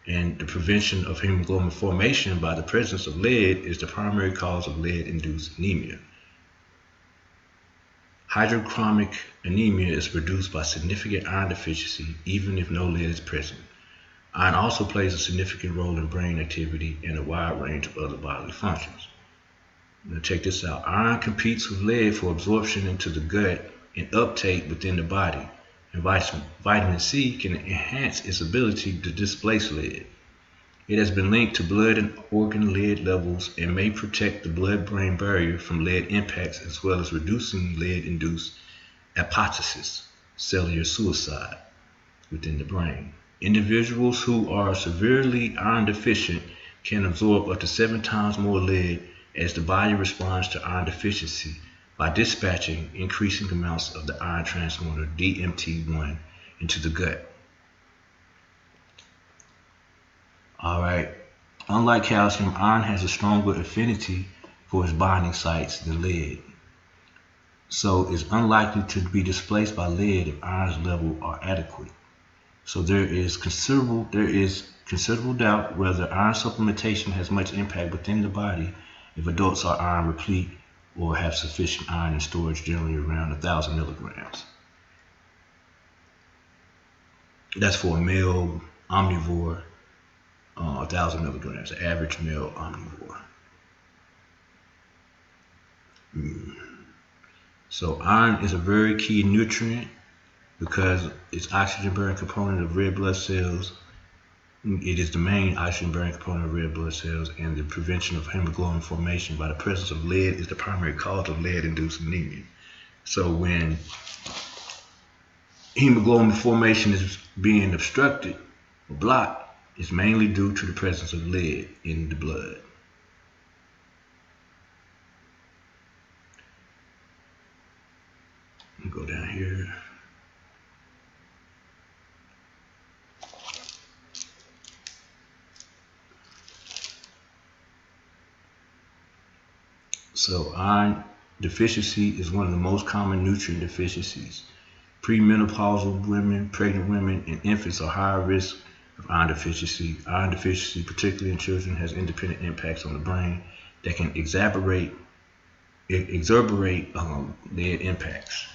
Speaker 10: and the prevention of hemoglobin formation by the presence of lead is the primary cause of lead-induced anemia. Hydrochromic anemia is produced by significant iron deficiency even if no lead is present. Iron also plays a significant role in brain activity and a wide range of other bodily functions. Now check this out. Iron competes with lead for absorption into the gut and uptake within the body. And vitamin C can enhance its ability to displace lead. It has been linked to blood and organ lead levels and may protect the blood-brain barrier from lead impacts as well as reducing lead-induced apoptosis, cellular suicide, within the brain. Individuals who are severely iron deficient can absorb up to 7 times more lead as the body responds to iron deficiency by dispatching increasing amounts of the iron transporter DMT1 into the gut. Alright, unlike calcium, iron has a stronger affinity for its binding sites than lead. So it's unlikely to be displaced by lead if iron's levels are adequate. So there is considerable doubt whether iron supplementation has much impact within the body if adults are iron replete or have sufficient iron in storage, generally around 1,000 milligrams. That's for a male omnivore, 1,000 milligrams, an average male omnivore. So iron is a very key nutrient because it's oxygen-bearing component of red blood cells. It is the main oxygen-bearing component of red blood cells, and the prevention of hemoglobin formation by the presence of lead is the primary cause of lead-induced anemia. So when hemoglobin formation is being obstructed or blocked, it's mainly due to the presence of lead in the blood. Let me go down here. So iron deficiency is one of the most common nutrient deficiencies. Premenopausal women, pregnant women, and infants are higher risk of iron deficiency. Iron deficiency, particularly in children, has independent impacts on the brain that can exacerbate lead impacts.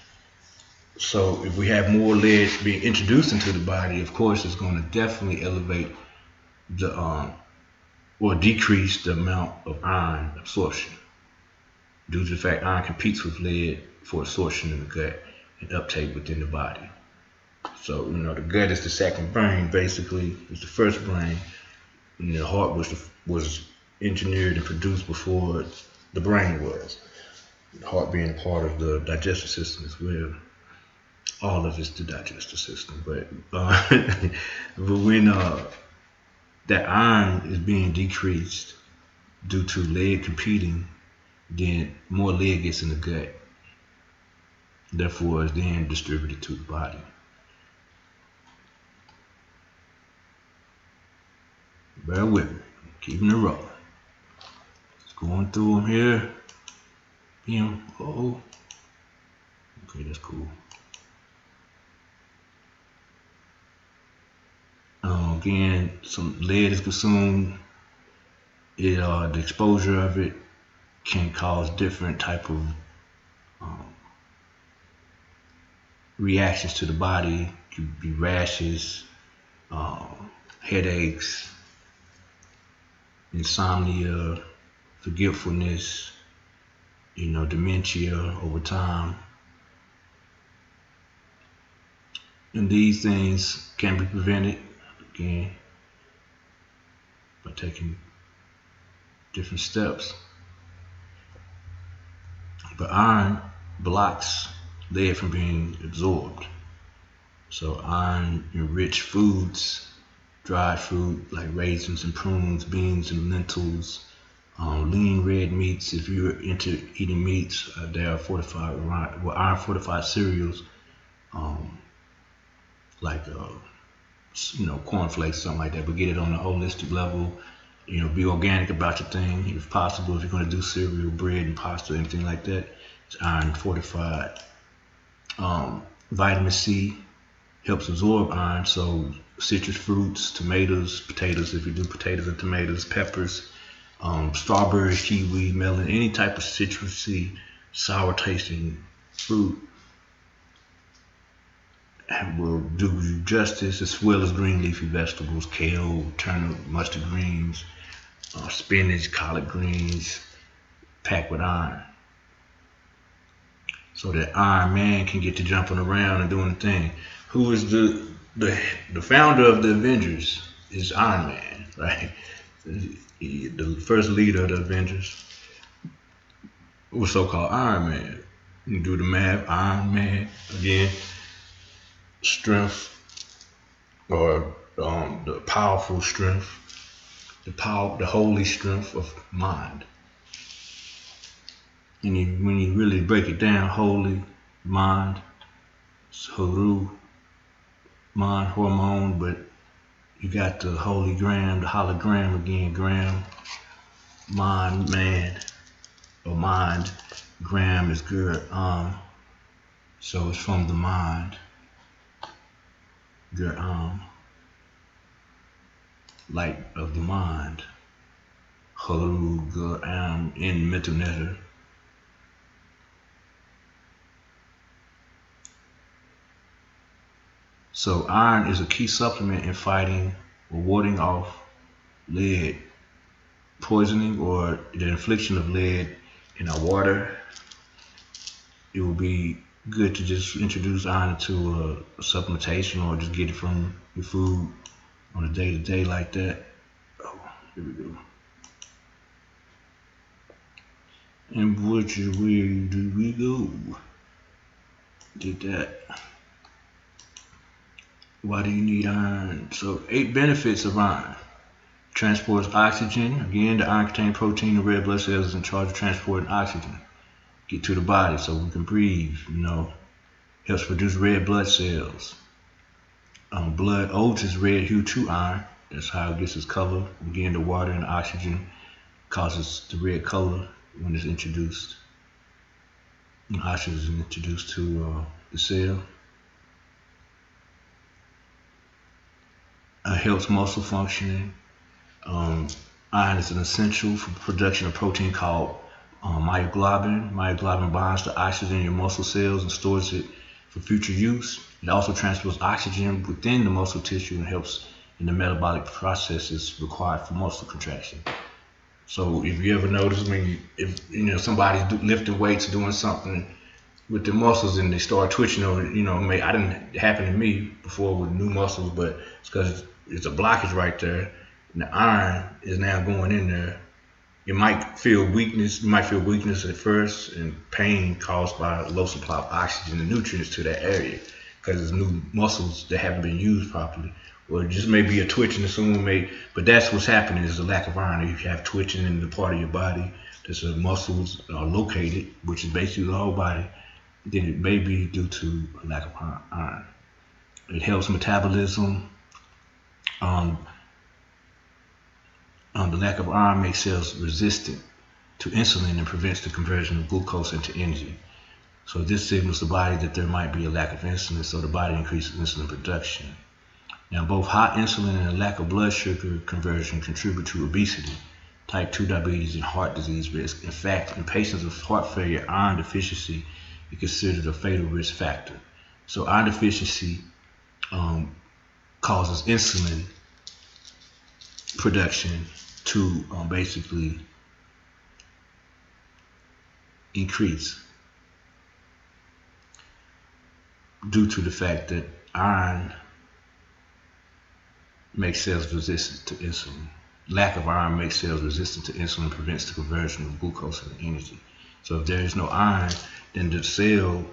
Speaker 10: So if we have more lead being introduced into the body, of course, it's going to definitely elevate the or decrease the amount of iron absorption, due to the fact iron competes with lead for absorption in the gut and uptake within the body. So, the gut is the second brain, basically. It's the first brain. And the heart was engineered and produced before the brain was. The heart being a part of the digestive system as well. All of it's the digestive system. But when that iron is being decreased due to lead competing, then more lead gets in the gut. Therefore, it's then distributed to the body. Bear with me, keeping it rolling. Just going through them here. Okay, that's cool. Again, some lead is consumed. The exposure of it can cause different type of reactions to the body. It could be rashes, headaches, insomnia, forgetfulness, dementia over time. And these things can be prevented, again, by taking different steps. But iron blocks lead from being absorbed. So iron-enriched foods, dried fruit like raisins and prunes, beans and lentils, lean red meats. If you're into eating meats, there are iron-fortified cereals, like cornflakes, something like that. But get it on a holistic level. Be organic about your thing, if possible. If you're going to do cereal, bread, and pasta, anything like that, It's iron fortified. Vitamin C helps absorb iron, so citrus fruits, tomatoes, potatoes, if you do potatoes and tomatoes, peppers, strawberries, kiwi, melon, any type of citrusy, sour tasting fruit will do you justice, as well as green leafy vegetables, kale, turnip, mustard greens, spinach, collard greens, packed with iron. So that Iron Man can get to jumping around and doing the thing. Who is the founder of the Avengers is Iron Man, right? The first leader of the Avengers was so-called Iron Man. You do the math, Iron Man, again, strength, or the powerful strength, the holy strength of mind. And when you really break it down, holy, mind, haru, mind, hormone, but you got the holy gram, the hologram again, gram, mind, man, or mind, gram is good, so it's from the mind, good, light of the mind, haru, good, in mental netter. So iron is a key supplement in fighting or warding off lead poisoning or the infliction of lead in our water. It would be good to just introduce iron into a supplementation or just get it from your food on a day-to-day like that. Oh, here we go. And which way do we go? Did that. Why do you need iron? So 8 benefits of iron. Transports oxygen. Again, the iron contains protein. The red blood cells is in charge of transporting oxygen. Get to the body so we can breathe, Helps produce red blood cells. Blood owes its red hue to iron. That's how it gets its color. Again, the water and the oxygen causes the red color when it's introduced. And oxygen is introduced to the cell. Helps muscle functioning. Iron is an essential for production of protein called myoglobin. Myoglobin bonds to oxygen in your muscle cells and stores it for future use. It also transports oxygen within the muscle tissue and helps in the metabolic processes required for muscle contraction. So if you ever notice if somebody's lifting weights, doing something with their muscles and they start twitching, or I didn't happen to me before with new muscles, but it's because it's a blockage right there, and the iron is now going in there. You might feel weakness. You might feel weakness at first and pain caused by low supply of oxygen and nutrients to that area because it's new muscles that haven't been used properly. Or it just may be a twitching, but that's what's happening is a lack of iron. If you have twitching in the part of your body that's the muscles are located, which is basically the whole body, then it may be due to a lack of iron. It helps metabolism. The lack of iron makes cells resistant to insulin and prevents the conversion of glucose into energy. So this signals the body that there might be a lack of insulin, so the body increases insulin production. Now, both high insulin and a lack of blood sugar conversion contribute to obesity, type 2 diabetes, and heart disease risk. In fact, in patients with heart failure, iron deficiency is considered a fatal risk factor. So iron deficiency causes insulin production to basically increase due to the fact that iron makes cells resistant to insulin. Lack of iron makes cells resistant to insulin and prevents the conversion of glucose into energy. So if there is no iron, then the cell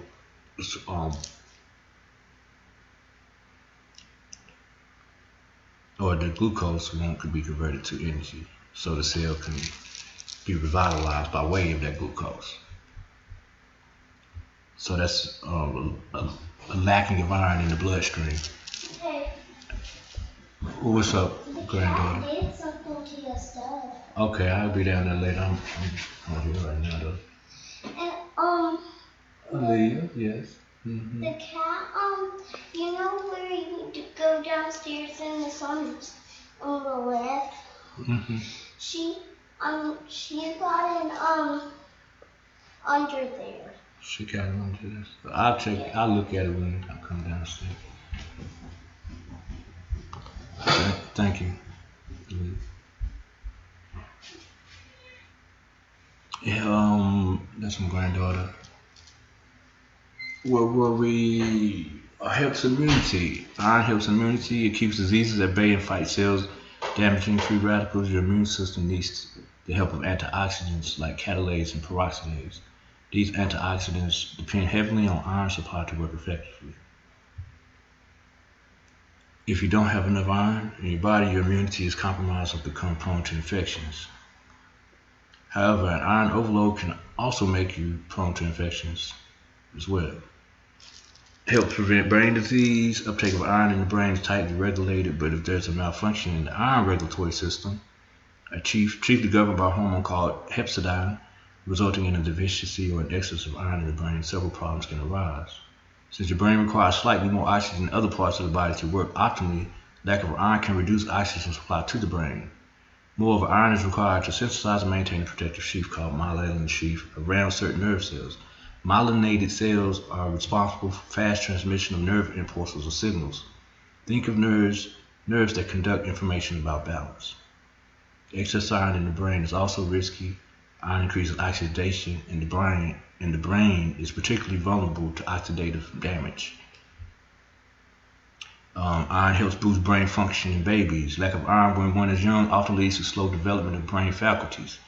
Speaker 10: or the glucose could be converted to energy, so the cell can be revitalized by way of that glucose. So that's a lacking of iron in the bloodstream.
Speaker 11: Hey.
Speaker 10: What's up, granddaughter?
Speaker 11: I did something to your stuff.
Speaker 10: Okay, I'll be down there later. I'm here right now though.
Speaker 11: And
Speaker 10: Aaliyah, yes. Mm-hmm.
Speaker 11: The cat, you know where you need to go downstairs and it's on the left?
Speaker 10: Mm-hmm.
Speaker 11: She got in, under there.
Speaker 10: She got it under this. I'll look at it when I come downstairs. Thank you. Yeah, that's my granddaughter. Where we helps immunity. Iron helps immunity. It keeps diseases at bay and fights cells damaging free radicals. Your immune system needs the help of antioxidants like catalase and peroxidase. These antioxidants depend heavily on iron supply to work effectively. If you don't have enough iron in your body, your immunity is compromised or become prone to infections. However, an iron overload can also make you prone to infections as well. Helps prevent brain disease. Uptake of iron in the brain is tightly regulated, but if there's a malfunction in the iron regulatory system, chiefly governed by a hormone called hepcidin, resulting in a deficiency or an excess of iron in the brain, several problems can arise. Since your brain requires slightly more oxygen than other parts of the body to work optimally, lack of iron can reduce oxygen supply to the brain. Moreover, iron is required to synthesize and maintain a protective sheath called myelin sheath around certain nerve cells. Myelinated cells are responsible for fast transmission of nerve impulses or signals. Think of nerves that conduct information about balance. Excess iron in the brain is also risky. Iron increases oxidation in the brain, and the brain is particularly vulnerable to oxidative damage. Iron helps boost brain function in babies. Lack of iron when one is young often leads to slow development of brain faculties,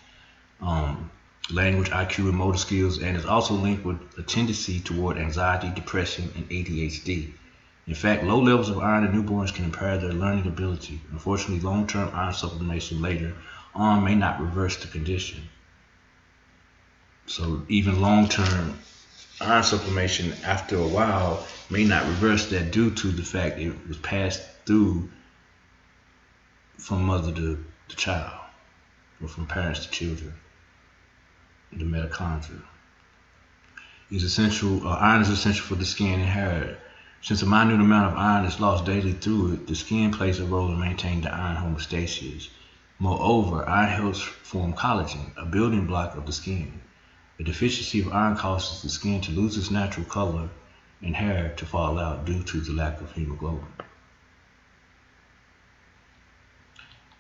Speaker 10: language, IQ, and motor skills, and is also linked with a tendency toward anxiety, depression, and ADHD. In fact, low levels of iron in newborns can impair their learning ability. Unfortunately, long-term iron supplementation later on may not reverse the condition. So even long-term iron supplementation after a while may not reverse that due to the fact it was passed through from mother to child or from parents to children. The mitochondria is essential. Iron is essential for the skin and hair. Since a minute amount of iron is lost daily through it, the skin plays a role in maintaining the iron homeostasis. Moreover, iron helps form collagen, a building block of the skin. A deficiency of iron causes the skin to lose its natural color and hair to fall out due to the lack of hemoglobin.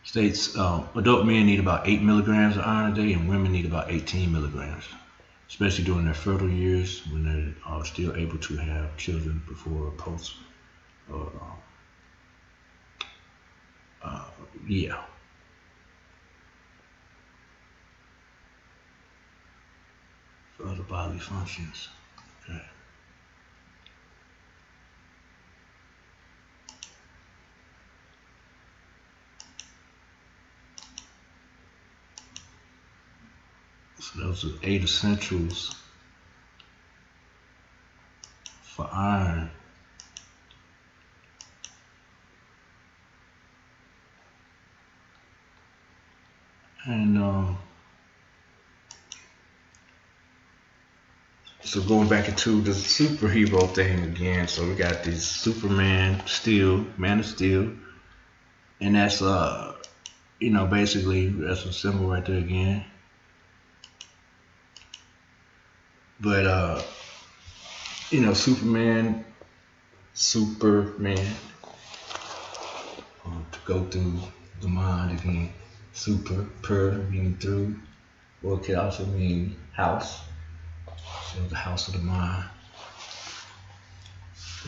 Speaker 10: States adult men need about 8 milligrams of iron a day and women need about 18 milligrams, especially during their fertile years when they are still able to have children before or post. For other bodily functions. Okay. So those are 8 essentials for iron. And so going back into the superhero thing again, so we got this Superman, Man of Steel, and that's basically that's a symbol right there again. But Superman, to go through the mind again. Super, meaning through, or it could also mean house. So the house of the mind.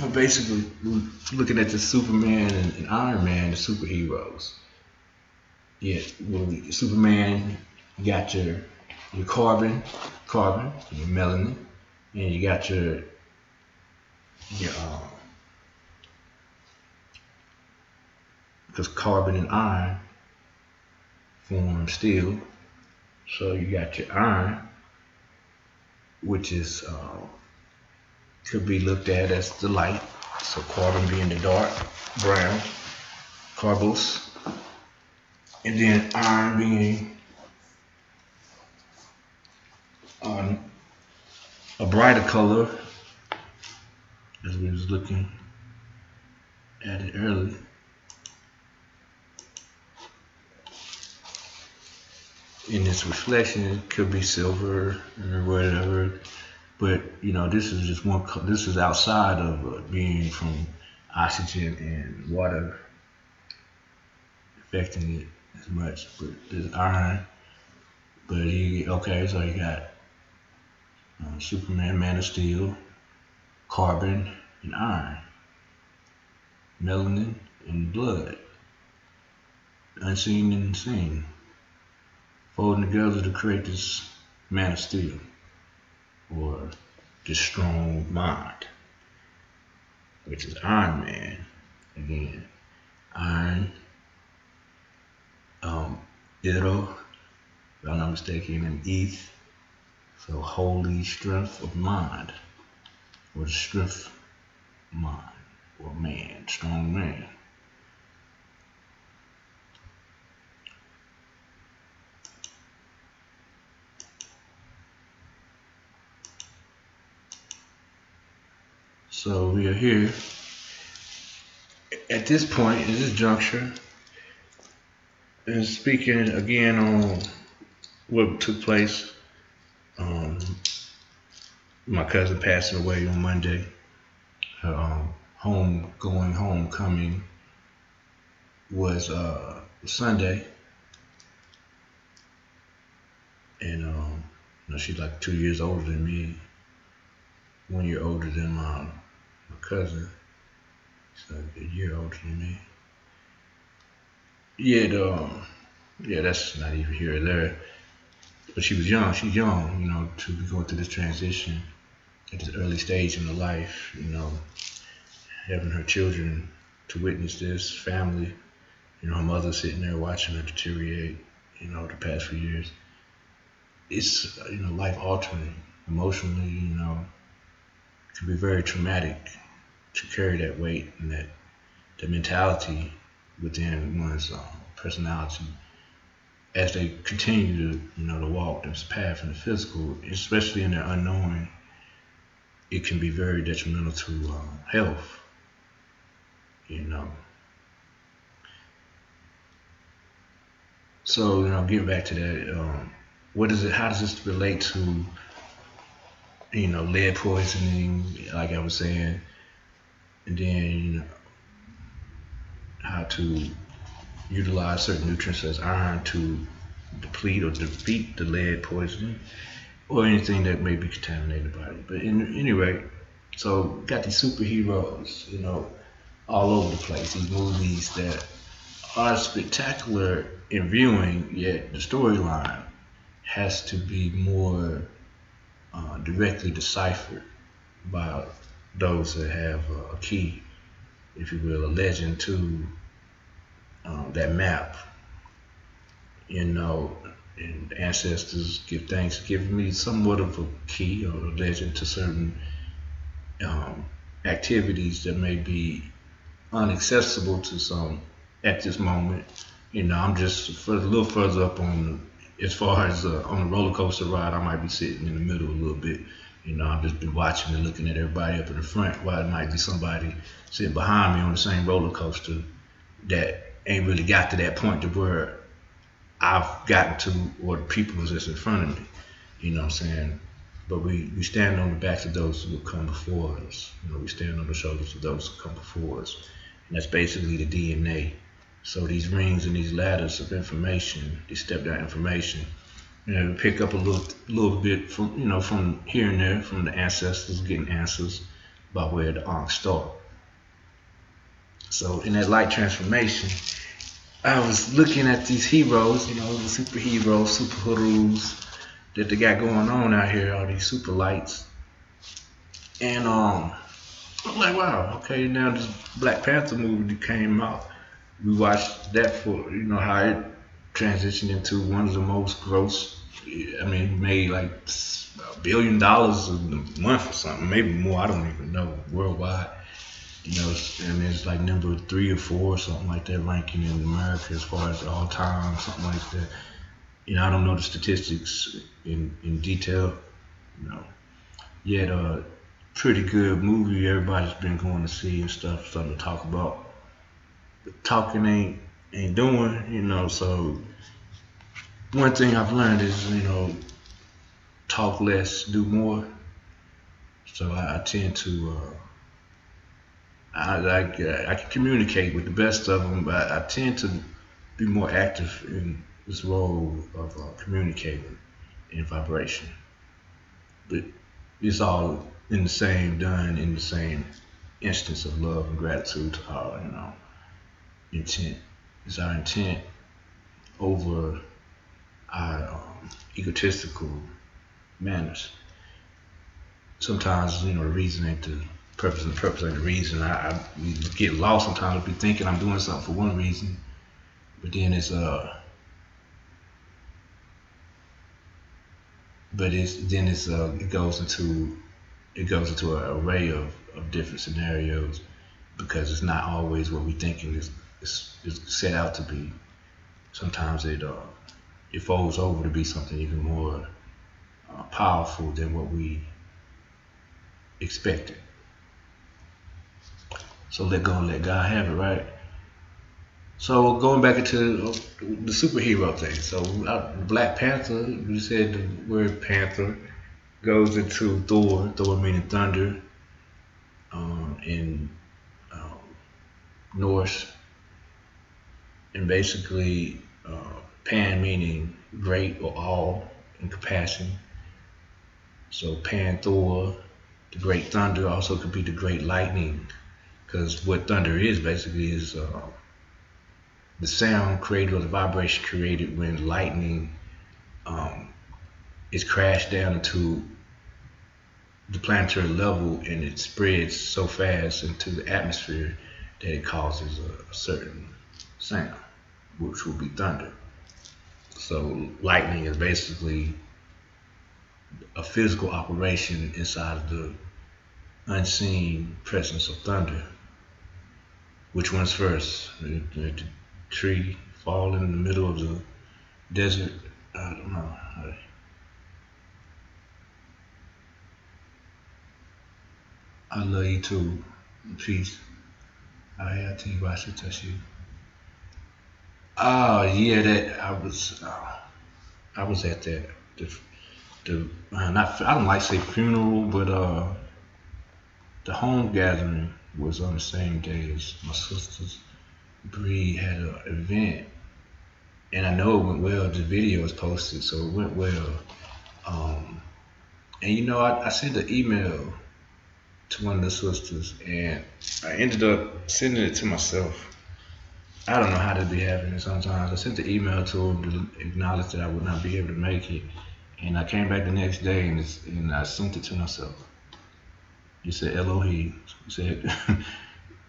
Speaker 10: But basically, we're looking at the Superman and Iron Man, the superheroes. Yeah, Superman, you got your carbon, your melanin, and you got your because carbon and iron form steel. So you got your iron, which is could be looked at as the light. So carbon being the dark brown, carbos, and then iron being a brighter color, as we was looking at it early. In its reflection, it could be silver or whatever, but you know, this is just one. This is outside of being from oxygen and water affecting it as much. But there's iron. But so you got Superman, Man of Steel, carbon, and iron, melanin, and blood, unseen and seen, folding together to create this Man of Steel, or this strong mind, which is Iron Man. Again, iron, Itto, if I'm not mistaken, and ETH, so holy strength of mind, or the strength of mind, or man, strong man. So we are here at this point, at this juncture, and speaking again on what took place. My cousin passing away on Monday. Her homecoming was Sunday, and she's like 2 years older than me, 1 year older than my cousin, so a year older than me. Yeah, that's not even here or there. But she was young. She's young, to be going through this transition at this early stage in her life. Having her children to witness this, family. Her mother sitting there watching her deteriorate. The past few years. It's life altering, emotionally. It can be very traumatic to carry that weight and that mentality within one's personality as they continue to to walk this path in the physical, especially in their unknowing. It can be very detrimental to health. So getting back to that, what is it? How does this relate to lead poisoning, like I was saying, and then how to utilize certain nutrients as iron to deplete or defeat the lead poisoning or anything that may be contaminated by it. But anyway, so got these superheroes, all over the place. These movies that are spectacular in viewing, yet the storyline has to be more directly deciphered by those that have a key, if you will, a legend to that map. And ancestors give thanks, give me somewhat of a key or a legend to certain activities that may be inaccessible to some at this moment. I'm just a little further up on, as far as on the roller coaster ride. I might be sitting in the middle a little bit. I've just been watching and looking at everybody up in the front, while it might be somebody sitting behind me on the same roller coaster that ain't really got to that point to where I've gotten to, or the people was just in front of me. You know what I'm saying? But we stand on the backs of those who have come before us. We stand on the shoulders of those who come before us. And that's basically the DNA. So these rings and these ladders of information, these step-down information, pick up a little bit from, from here and there, from the ancestors getting answers by way of the Ankh star. So in that light transformation, I was looking at these heroes, the superheroes, superheroes that they got going on out here, all these super lights. And I'm like, wow, okay, now this Black Panther movie that came out, we watched that for, how it transitioned into one of the most gross, made like $1 billion a month or something, maybe more, I don't even know, worldwide. And it's like number 3 or 4 or something like that, ranking in America as far as all time, something like that. I don't know the statistics in detail, yet pretty good movie. Everybody's been going to see and stuff, something to talk about. But talking ain't doing, you know. So one thing I've learned is, you know, talk less, do more. So I tend to I can communicate with the best of them, but I tend to be more active in this role of communicating in vibration. But it's all done in the same instance of love and gratitude to our, you know, intent. It's our intent over our egotistical manners. Sometimes, you know, the reason ain't the purpose, and the purpose ain't the reason. We get lost sometimes. We be thinking I'm doing something for one reason, but then it goes into an array of different scenarios, because it's not always what we thinking is set out to be. Sometimes it folds over to be something even more powerful than what we expected. So let go and let God have it, right? So going back into the superhero thing. So Black Panther, you said the word panther goes into Thor meaning thunder, in Norse, and basically Pan meaning great or all in compassion. So Pan Thor, the great thunder, also could be the great lightning, because what thunder is basically is the sound created or the vibration created when lightning is crashed down into the planetary level, and it spreads so fast into the atmosphere that it causes a certain sound, which will be thunder. So lightning is basically a physical operation inside of the unseen presence of thunder. Which one's first? The tree fall in the middle of the desert? I don't know. I love you too. Peace. I tell you, I should touch you. Oh yeah, that I was at that. I don't like to say funeral, but the home gathering was on the same day as my sister's. Bree had an event, and I know it went well. The video was posted, so it went well. And you know, I sent an email to one of the sisters, and I ended up sending it to myself. I don't know how to be happening sometimes. I sent the email to him to acknowledge that I would not be able to make it, and I came back the next day and I sent it to myself. You said Elohim. You said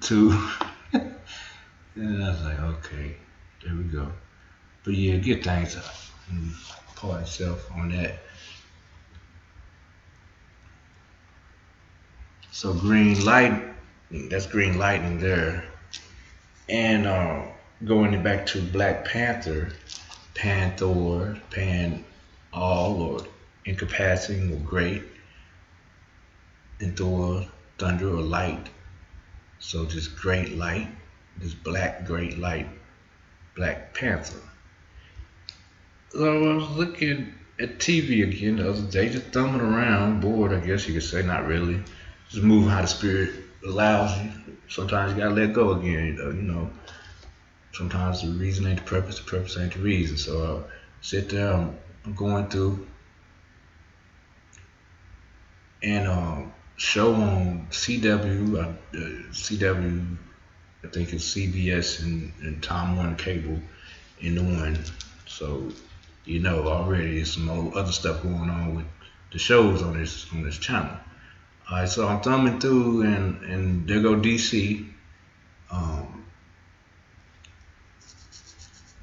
Speaker 10: to. And I was like, okay, there we go. But yeah, get thanks and part itself on that. So green lightning, that's green lightning there. And going back to Black Panther, Pan Thor, Pan all, or incapacitating or great, and Thor, thunder or light. So just great light. This black great light, Black Panther. So I was looking at TV again the other day, just thumbing around, bored I guess you could say, not really. Just moving how the spirit allows you. Sometimes you gotta let go again, you know. Sometimes the reason ain't the purpose ain't the reason. So I sit there, I'm going through, and show on CW, I think it's CBS and Time Warner Cable in the one. So you know already there's some other stuff going on with the shows on this channel. Alright, so I'm thumbing through and there go DC.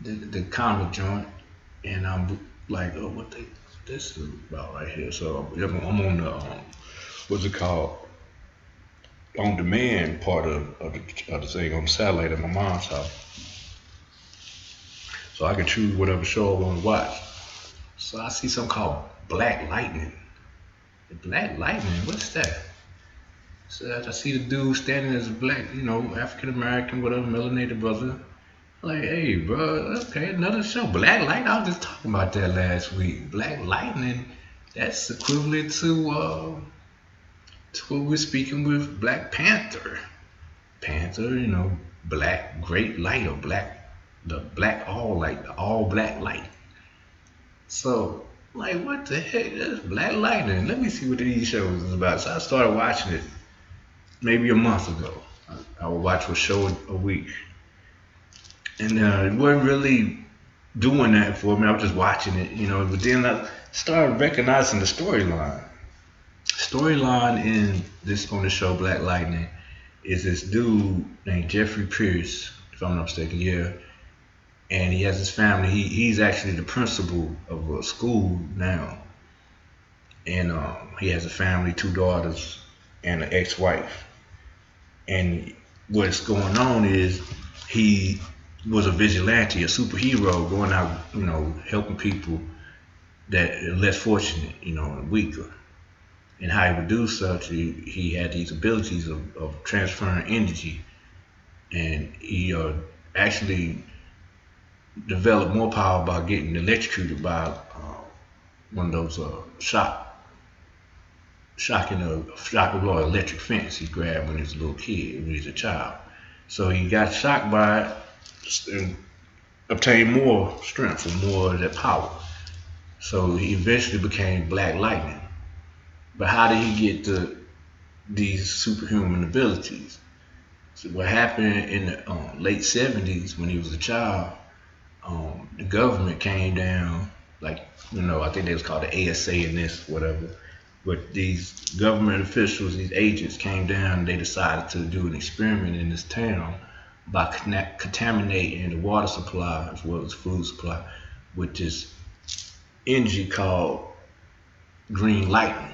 Speaker 10: The comic joint, and I'm like, oh, what this is about right here. So I'm on the what's it called? On demand part of the thing on the satellite at my mom's house, so I can choose whatever show I want to watch. So I see something called Black Lightning. Black lightning, what's that? So I see the dude standing as a black, African American, whatever, melanated brother. Like, hey, bro, okay, another show. Black Lightning, I was just talking about that last week. Black Lightning, that's equivalent to what we're speaking with Black Panther. Panther, black, great light, or the black all light, the all black light. So, like, what the heck? That's Black Lightning. Let me see what these shows is about. So I started watching it maybe a month ago. I would watch a show a week. And it wasn't really doing that for me. I was just watching it, But then I started recognizing the storyline. Storyline on the show Black Lightning is this dude named Jeffrey Pierce, if I'm not mistaken, yeah. And he has his family. He's actually the principal of a school now. And he has a family, 2 daughters, and an ex-wife. And what's going on is he was a vigilante, a superhero, going out, helping people that are less fortunate, and weaker. And how he would do such, he had these abilities of transferring energy. And he actually developed more power by getting electrocuted by one of those electric fence he grabbed when he was a little kid, when he was a child. So he got shocked by it and obtained more strength or more of that power. So he eventually became Black Lightning. But how did he get these superhuman abilities? So what happened in the late 70s when he was a child, the government came down, I think they was called the ASA in this, whatever. But these government officials, these agents came down and they decided to do an experiment in this town by contaminating the water supply as well as food supply with this energy called green lightning.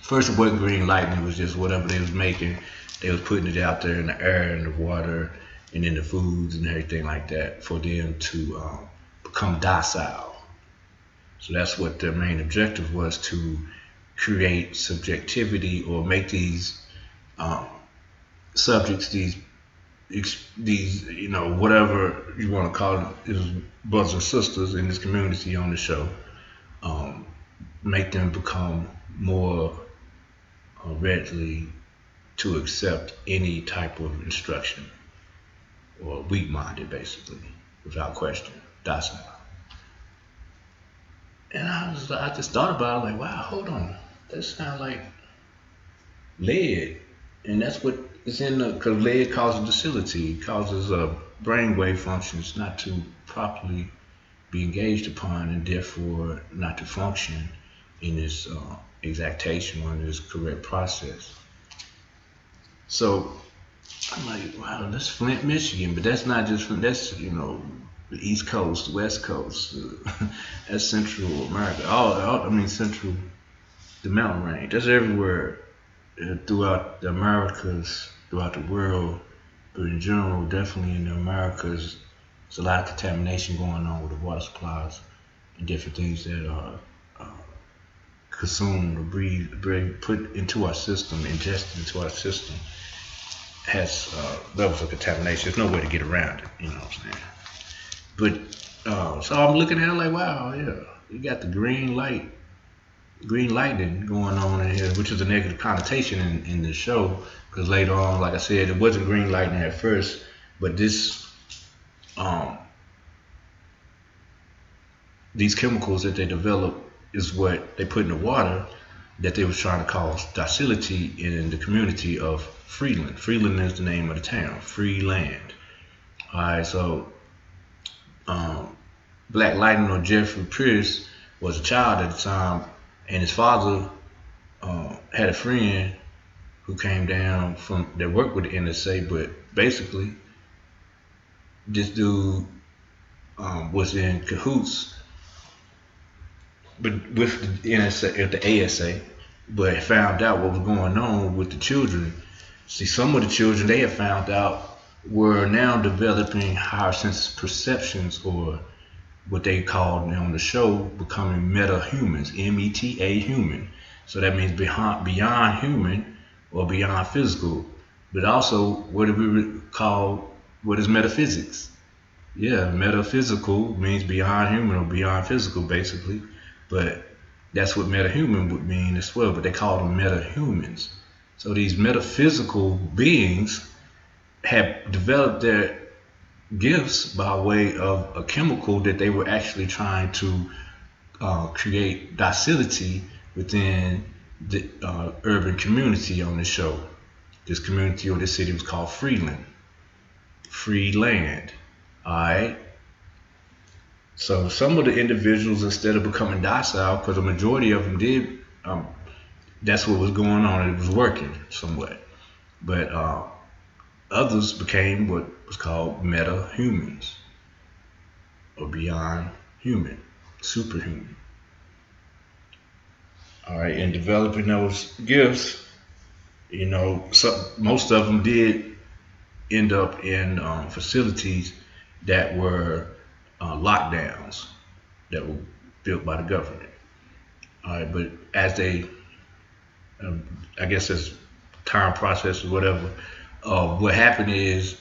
Speaker 10: First, it wasn't green lightning, it was just whatever they was making. They was putting it out there in the air and the water and in the foods and everything like that for them to become docile. So that's what their main objective was, to create subjectivity or make these subjects, these whatever you want to call it, his brothers and sisters in this community on the show, make them become more readily to accept any type of instruction, or weak-minded, basically, without question, docile. And I just thought about it, like, wow, hold on, that sounds like lead, and that's what is in because lead causes docility, causes brainwave functions not to properly be engaged upon, and therefore not to function in its exactation or in its correct process. So I'm like, wow, that's Flint, Michigan, but that's not just Flint, that's the East Coast, West Coast, that's Central America, Central, the mountain range, that's everywhere throughout the Americas, throughout the world, but in general, definitely in the Americas, there's a lot of contamination going on with the water supplies and different things that are consumed or put into our system, ingested into our system, has levels of contamination. There's no way to get around it, you know what I'm saying? But so I'm looking at it like, wow, yeah, you got the green lightning going on in here, which is a negative connotation in the show, because later on, like I said, it wasn't green lightning at first, but this these chemicals that they develop is what they put in the water that they was trying to cause docility in the community of Freeland. Freeland is the name of the town, free land. Alright, so Black Lightning, or Jeffrey Pierce, was a child at the time, and his father had a friend who came down that worked with the NSA, but basically this dude was in cahoots with the NSA, the ASA, but found out what was going on with the children. See, some of the children they had found out were now developing higher sense perceptions, or what they called on the show becoming meta-humans, META human. So that means beyond human or beyond physical. But also, what do we call, what is metaphysics? Yeah, metaphysical means beyond human or beyond physical, basically. But that's what metahuman would mean as well. But they call them metahumans. So these metaphysical beings have developed their gifts by way of a chemical that they were actually trying to create docility within the urban community on the show. This community or this city was called Freeland. Free land. Alright? So some of the individuals, instead of becoming docile, because the majority of them did, that's what was going on. It was working somewhat. But others became what was called meta-humans, or beyond human, superhuman. All right, in developing those gifts, you know, most of them did end up in facilities that were lockdowns that were built by the government. All right, but as they, I guess as time process or whatever, what happened is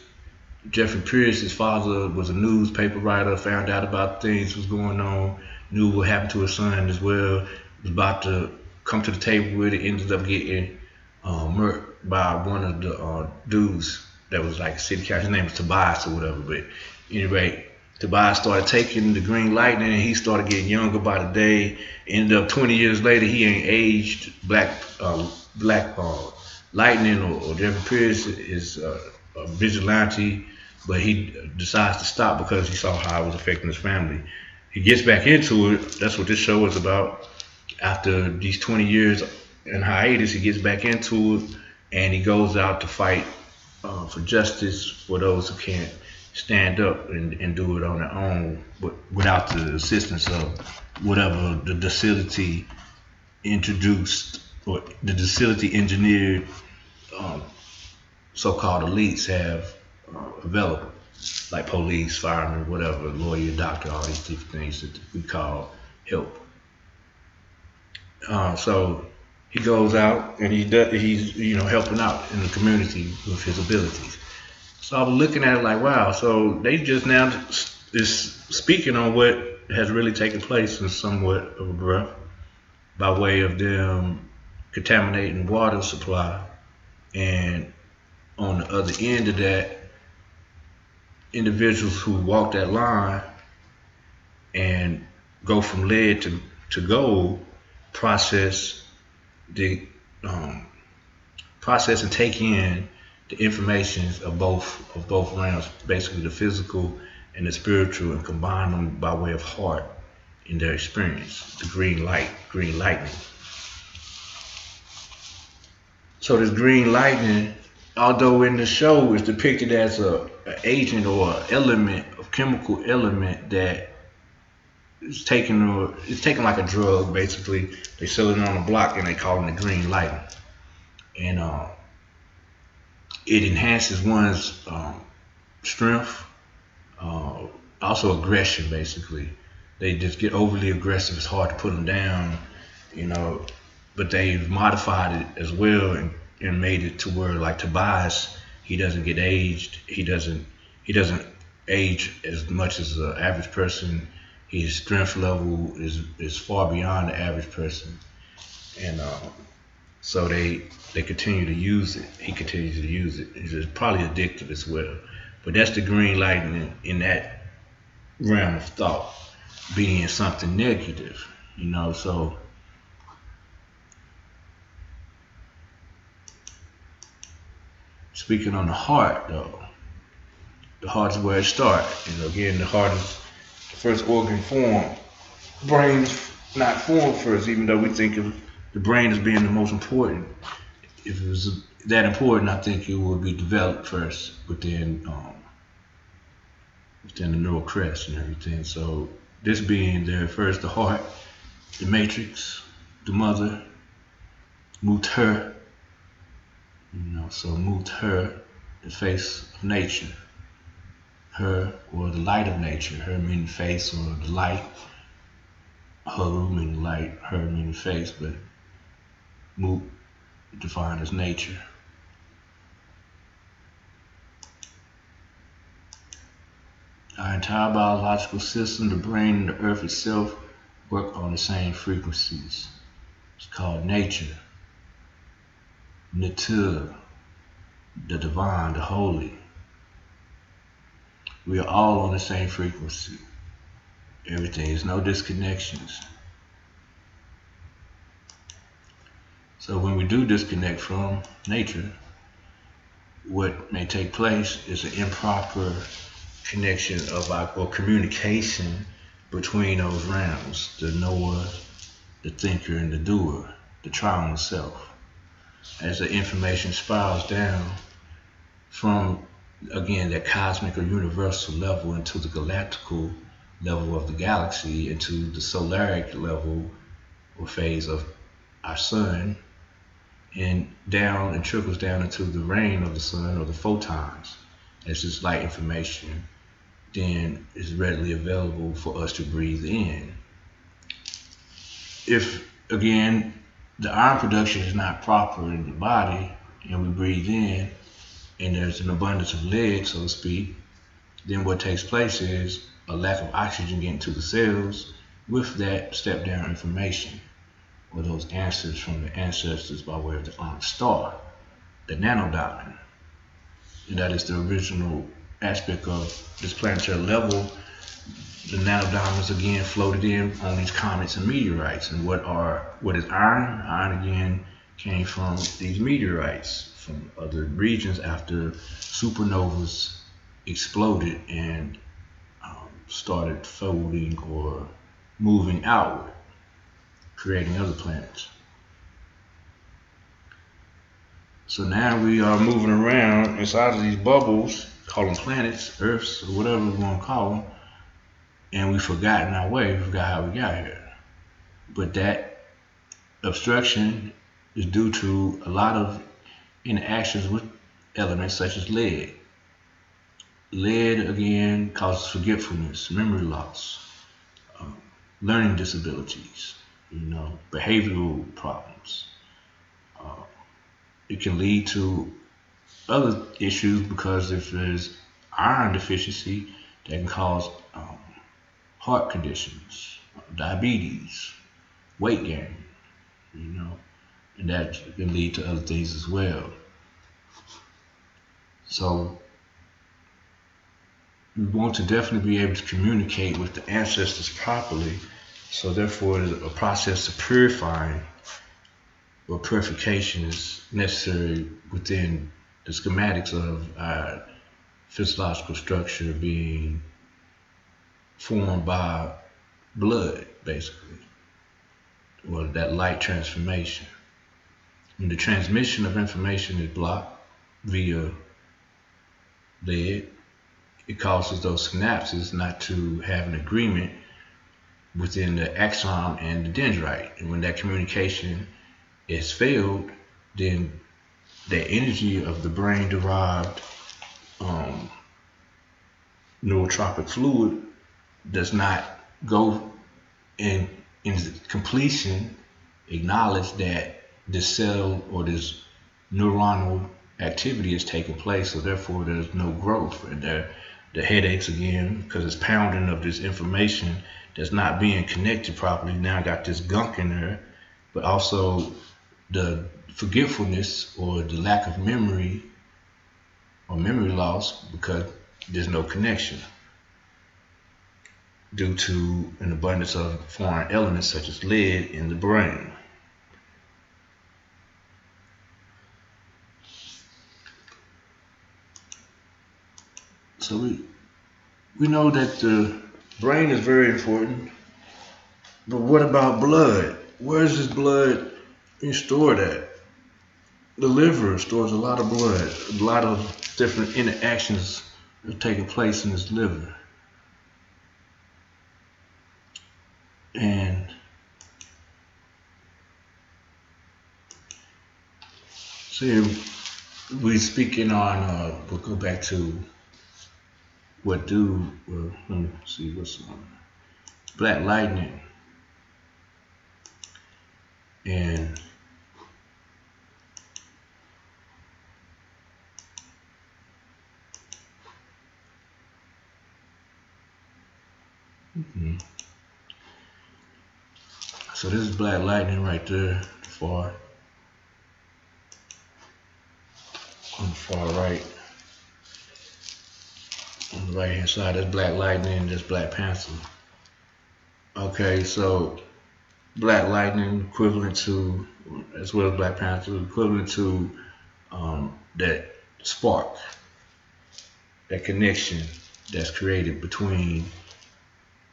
Speaker 10: Jeffrey Pierce, his father, was a newspaper writer, found out about things was going on, knew what happened to his son as well, was about to come to the table with it, ended up getting murdered by one of the dudes that was like a city council. His name was Tobias or whatever, but anyway, Tobias started taking the green lightning and he started getting younger by the day. Ended up 20 years later, he ain't aged. Black Lightning or Jeffrey Pierce is a vigilante, but he decides to stop because he saw how it was affecting his family. He gets back into it. That's what this show is about. After these 20 years in hiatus, he gets back into it and he goes out to fight for justice for those who can't stand up and do it on their own, but without the assistance of whatever the docility introduced or the docility engineered so-called elites have available, like police, firemen, whatever, lawyer, doctor, all these different things that we call help. So he goes out and he's helping out in the community with his abilities. So I was looking at it like, wow, so they just now is speaking on what has really taken place in somewhat of a breath by way of them contaminating water supply. And on the other end of that, individuals who walk that line and go from lead to gold process and take in the information of both realms, basically the physical and the spiritual, and combine them by way of heart in their experience, the green lightning. So this green lightning, although in the show is depicted as an agent or an element, a chemical element that it's taken like a drug, basically. They sell it on the block and they call it the green lightning. And it enhances one's strength, also aggression, basically. They just get overly aggressive. It's hard to put them down, but they've modified it as well and made it to where, like Tobias, he doesn't get aged. He doesn't age as much as the average person. His strength level is far beyond the average person, and so they continue to use it. He continues to use it. It's probably addictive as well. But that's the green lightning in that realm of thought, being something negative, so. Speaking on the heart, though, the heart is where it starts. Again, the heart is the first organ formed. Brain is not formed first, even though we think of the brain as being the most important. If it was that important, I think it would be developed first within the neural crest and everything. So this being there first, the heart, the matrix, the mother, Mutter. So Mutter, the face of nature. Her, or the light of nature. Her meaning face, or the light. Haru meaning light, her meaning face. But defined as nature. Our entire biological system, the brain and the earth itself, work on the same frequencies. It's called nature, nature, the divine, the holy. We are all on the same frequency. Everything, there's no disconnections. So when we do disconnect from nature, what may take place is an improper connection of or communication between those realms, the knower, the thinker, and the doer, the triune self. As the information spirals down from, again, that cosmic or universal level into the galactical level of the galaxy, into the solaric level or phase of our sun, and down and trickles down into the rain of the sun or the photons as this light information then is readily available for us to breathe in. If, again, the iron production is not proper in the body and we breathe in and there's an abundance of lead, so to speak, then what takes place is a lack of oxygen getting to the cells with that step down information, or those answers from the ancestors by way of the Ankh star, the nanodiamond. And that is the original aspect of this planetary level. The nanodiamonds again floated in on these comets and meteorites. And what is iron? Iron again came from these meteorites from other regions after supernovas exploded and started folding or moving outward, creating other planets. So now we are moving around inside of these bubbles, call them planets, Earths, or whatever we want to call them, and we've forgotten our way, we forgot how we got here. But that obstruction is due to a lot of interactions with elements such as lead. Lead, again, causes forgetfulness, memory loss, learning disabilities, behavioral problems. It can lead to other issues because if there's iron deficiency, that can cause heart conditions, diabetes, weight gain, and that can lead to other things as well. So we want to definitely be able to communicate with the ancestors properly. So therefore, a process of purifying or purification is necessary within the schematics of our physiological structure being formed by blood, basically, or that light transformation. When the transmission of information is blocked via lead, it causes those synapses not to have an agreement within the axon and the dendrite. And when that communication is failed, then the energy of the brain-derived neurotropic fluid does not go in completion, acknowledge that this cell or this neuronal activity is taking place, so therefore there's no growth. And the headaches, again, because it's pounding of this information that's not being connected properly, now got this gunk in there, but also the forgetfulness or the lack of memory or memory loss because there's no connection due to an abundance of foreign elements such as lead in the brain. So we know that the brain is very important, but what about blood? Where is this blood stored at? The liver stores a lot of blood. A lot of different interactions are taking place in this liver. And so we're speaking on, we'll go back to let me see what's on black lightning and So this is Black Lightning right there, on the far right. On the right hand side, that's Black Lightning, that's Black Panther. Okay, so Black Lightning equivalent to, as well as Black Panther, equivalent to that spark, that connection that's created between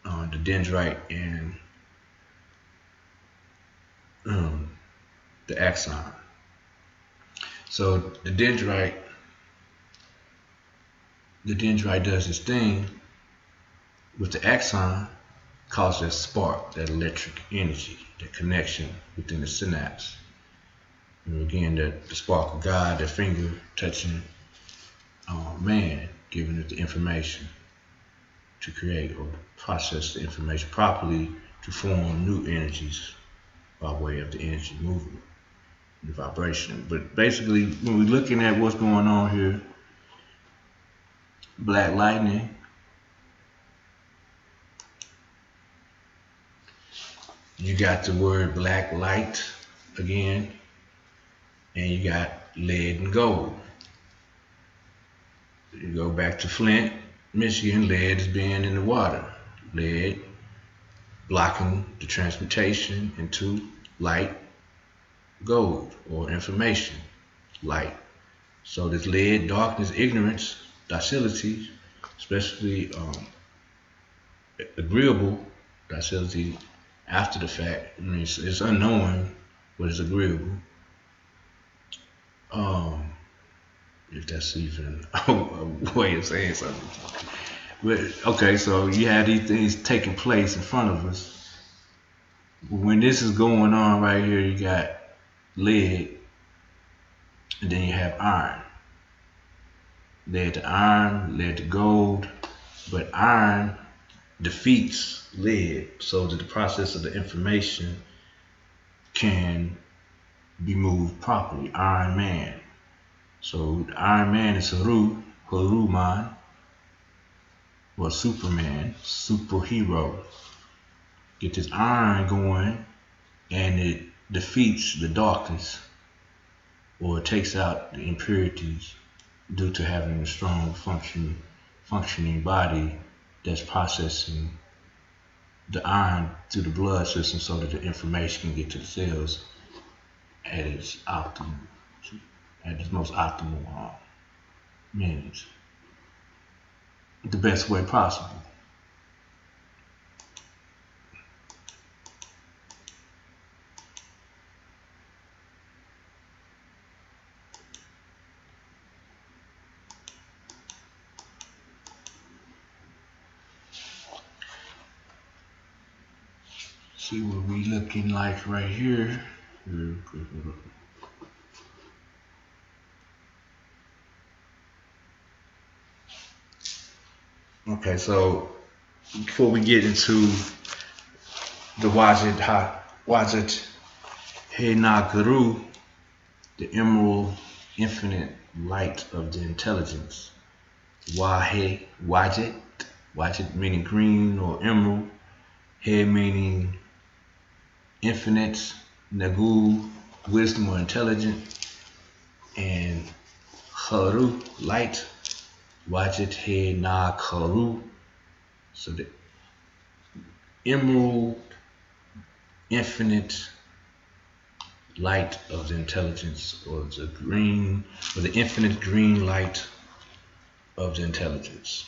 Speaker 10: the dendrite and the axon. So the dendrite does this thing with the axon, causes that spark, that electric energy, that connection within the synapse. And again, that the spark of God, that finger touching man, giving it the information to create or process the information properly to form new energies by way of the energy movement, the vibration. But basically, when we're looking at what's going on here, Black Lightning, you got the word black light again, and you got lead and gold. You go back to Flint, Michigan, lead is being in the water. Lead blocking the transportation into light, gold, or information, light. So this lead, darkness, ignorance, docility, especially agreeable docility after the fact. I mean, it's unknowing what is agreeable. If that's even a way of saying something. But okay, so you have these things taking place in front of us. When this is going on right here, you got lead, and then you have iron. Lead to iron, lead to gold, but iron defeats lead so that the process of the information can be moved properly. Iron Man. So the Iron Man is Haruman, or Superman, superhero. Get this iron going, and it defeats the darkness, or it takes out the impurities due to having a strong functioning body that's processing the iron through the blood system so that the information can get to the cells at its optimal, at its most optimal means, the best way possible. See what we looking like right here. Okay, so before we get into the Wajid He-Na-Guru, the emerald infinite light of the intelligence. Wajid meaning green or emerald, He meaning infinite, Nagu, wisdom or intelligent, and Haru, light, Wajid He-Na-Guru. So the emerald, infinite light of the intelligence, or the green, or the infinite green light of the intelligence.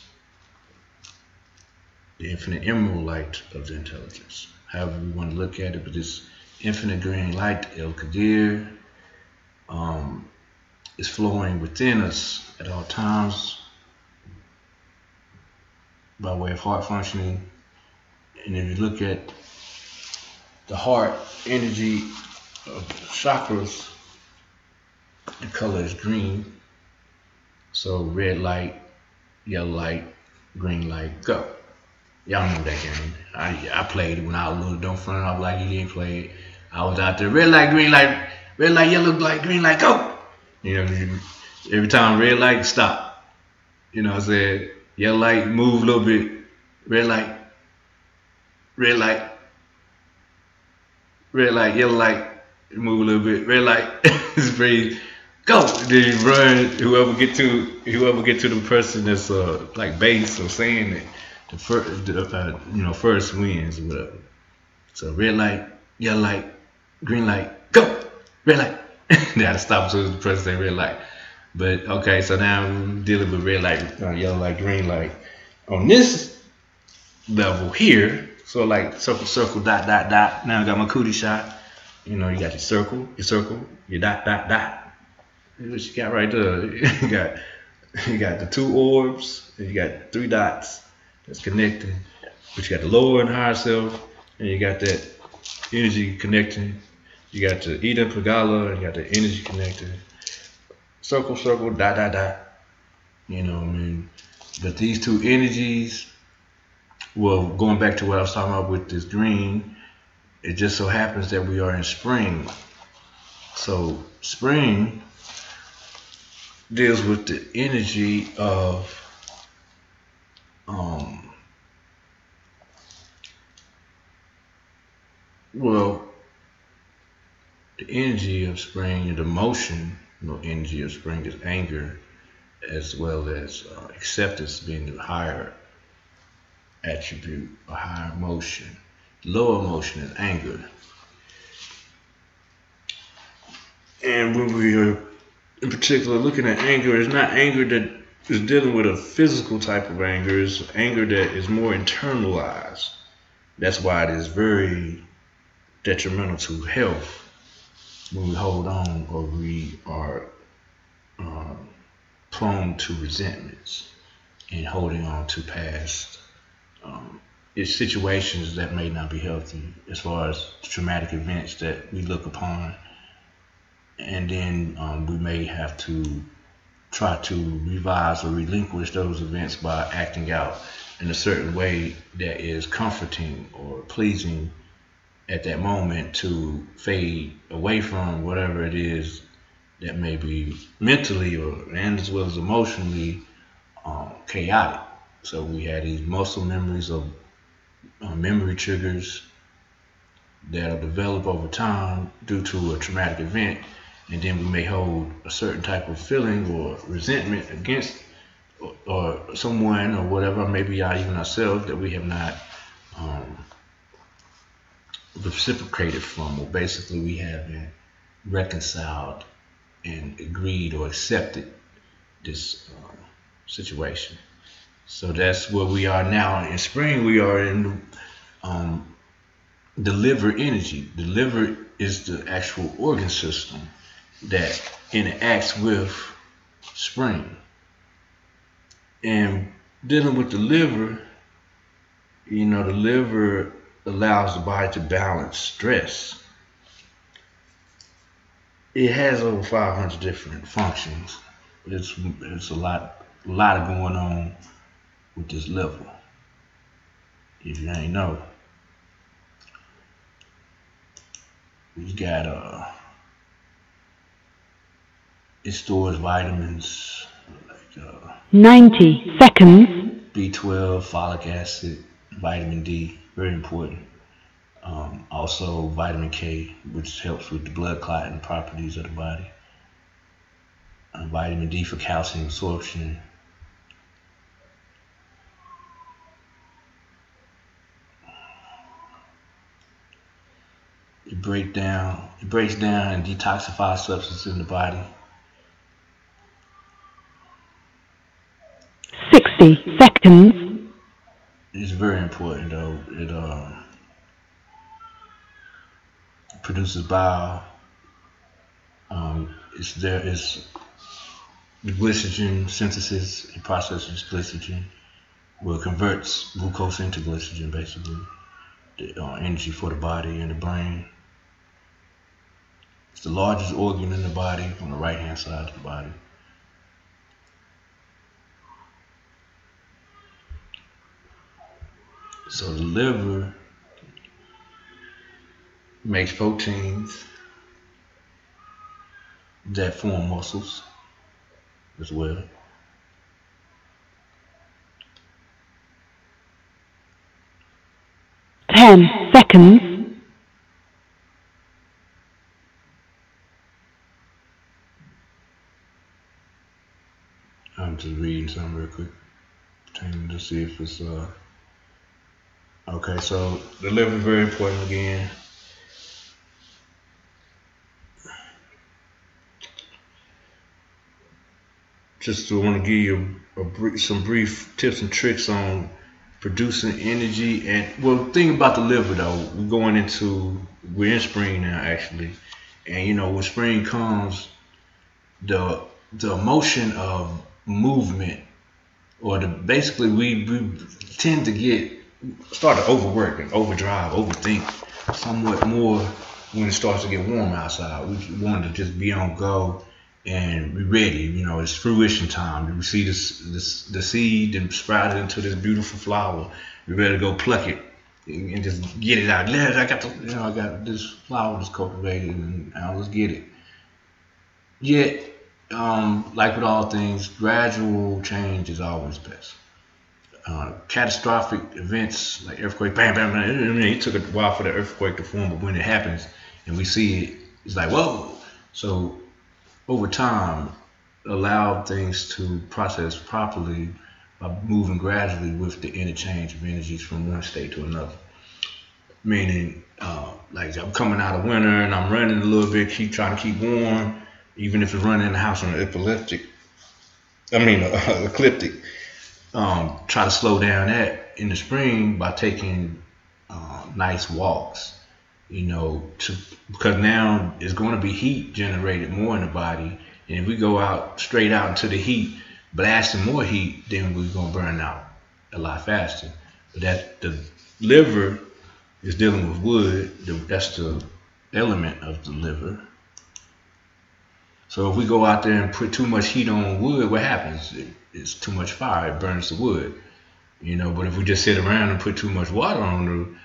Speaker 10: The infinite emerald light of the intelligence. However we want to look at it, but this infinite green light, El-Qadir, is flowing within us at all times by way of heart functioning. And if you look at the heart energy of the chakras, the color is green. So red light, yellow light, green light, go. Y'all know that game. I played it when I was little. Don't front off like you didn't play it. I was out there, red light, yellow light, green light, go. You know, every time red light, stop. You know what I'm saying? Yellow light, move a little bit. Red light, red light, yellow light, move a little bit, red light, breathe, go. Then you run. Whoever get to the person that's like base or saying it, the first, first wins or whatever. So red light, yellow light, green light, go. Red light. They gotta stop so the person say red light. But okay, so now we're dealing with red light, yellow light, green light. On this level here, so like circle, dot, dot, dot. Now I got my cootie shot. You got your circle, your dot, dot, dot. What you got right there? You got the two orbs, and you got 3 dots that's connecting. But you got the lower and higher self, and you got that energy connecting. You got the Ida Pagala, and you got the energy connecting. Circle, dot, dot, dot. You know what I mean? But these two energies, well, going back to what I was talking about with this green, it just so happens that we are in spring. So spring deals with the energy of the energy of spring and the emotion, energy of spring is anger, as well as acceptance being the higher attribute, a higher emotion. Lower emotion is anger. And when we are in particular looking at anger, it's not anger that is dealing with a physical type of anger, it's anger that is more internalized. That's why it is very detrimental to health when we hold on or we are prone to resentments and holding on to past it's situations that may not be healthy as far as traumatic events that we look upon, and then we may have to try to revise or relinquish those events by acting out in a certain way that is comforting or pleasing at that moment to fade away from whatever it is that may be mentally and as well as emotionally chaotic. So we had these muscle memories of memory triggers that are developed over time due to a traumatic event, and then we may hold a certain type of feeling or resentment against or someone or whatever, maybe even ourselves, that we have not reciprocated from, or basically we haven't reconciled and agreed or accepted this situation. So that's where we are now. In spring, we are in the liver energy. The liver is the actual organ system that interacts with spring. And dealing with the liver, the liver allows the body to balance stress. It has over 500 different functions. It's a lot going on with this liver. If you ain't know, we got it stores vitamins like
Speaker 12: 90 seconds.
Speaker 10: B12, folic acid, vitamin D, very important. Also vitamin K, which helps with the blood clotting properties of the body. Vitamin D for calcium absorption. It breaks down and detoxifies substances in the body.
Speaker 12: 60 seconds.
Speaker 10: It's very important though. It produces bile. It's the glycogen synthesis. It processes glycogen. Well, it converts glucose into glycogen, basically. The energy for the body and the brain. It's the largest organ in the body on the right hand side of the body. So the liver makes proteins that form muscles as well.
Speaker 12: 10 seconds.
Speaker 10: I'm just reading something real quick. Trying to see if it's okay. So the liver is very important again. Just to want to give you some brief tips and tricks on producing energy. And well, the thing about the liver though, we're in spring now actually, and you know when spring comes, the emotion of movement, or basically we tend to start to overwork and overdrive, overthink somewhat more when it starts to get warm outside. We want to just be on go and be ready. You know, it's fruition time. We see the seed and sprouted into this beautiful flower. We're ready to go pluck it and just get it out. Yeah, I got this flower that's cultivated, and let's get it. Yet, like with all things, gradual change is always best. Catastrophic events like earthquake, bam, bam, bam. It took a while for the earthquake to form, but when it happens and we see it, it's like, whoa. So over time, allow things to process properly by moving gradually with the interchange of energies from one state to another. Meaning, like I'm coming out of winter and I'm running a little bit, trying to keep warm, even if it's running in the house on an ecliptic. Try to slow down that in the spring by taking nice walks, you know, because now there's going to be heat generated more in the body, and if we go straight out into the heat, blasting more heat, then we're going to burn out a lot faster. But that the liver is dealing with wood. That's the element of the liver. So if we go out there and put too much heat on wood, what happens? It's too much fire. It burns the wood, you know. But if we just sit around and put too much water on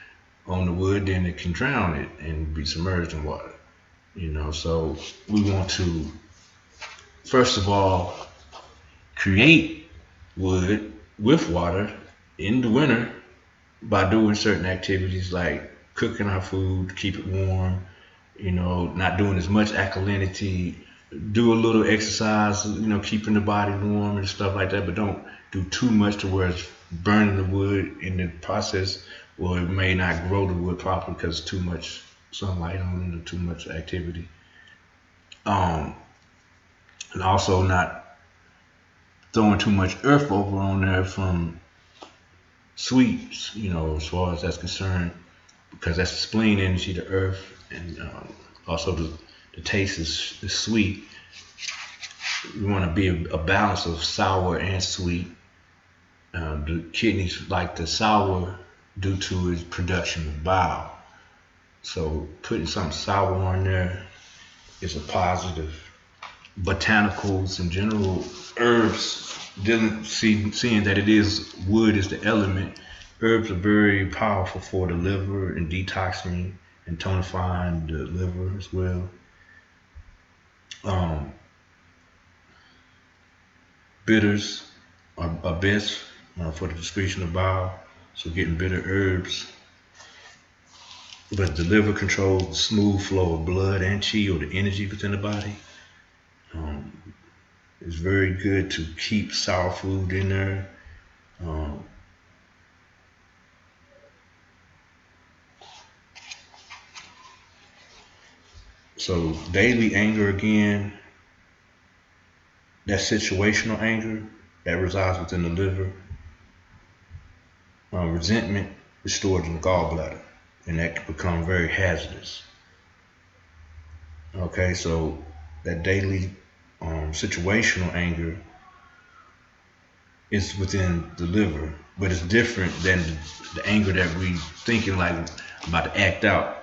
Speaker 10: the wood, then it can drown it and be submerged in water, you know. So we want to, first of all, create wood with water in the winter by doing certain activities like cooking our food, keep it warm, you know, not doing as much alkalinity. Do a little exercise, you know, keeping the body warm and stuff like that, but don't do too much to where it's burning the wood in the process, or it may not grow the wood properly because too much sunlight on it or too much activity. And also not throwing too much earth over on there from sweets, you know, as far as that's concerned, because that's the spleen energy, the earth, and also the taste is sweet. We want to be a balance of sour and sweet. The kidneys like the sour due to its production of bile. So putting something sour on there is a positive. Botanicals in general, herbs, seeing that wood is the element, herbs are very powerful for the liver and detoxing and tonifying the liver as well. Bitters are best for the excretion of bile, so getting bitter herbs. But the liver controls the smooth flow of blood and chi, or the energy within the body. It's very good to keep sour food in there. So daily anger, again, that situational anger that resides within the liver. Resentment is stored in the gallbladder, and that can become very hazardous. Okay, so that daily situational anger is within the liver, but it's different than the anger that we thinking like about to act out.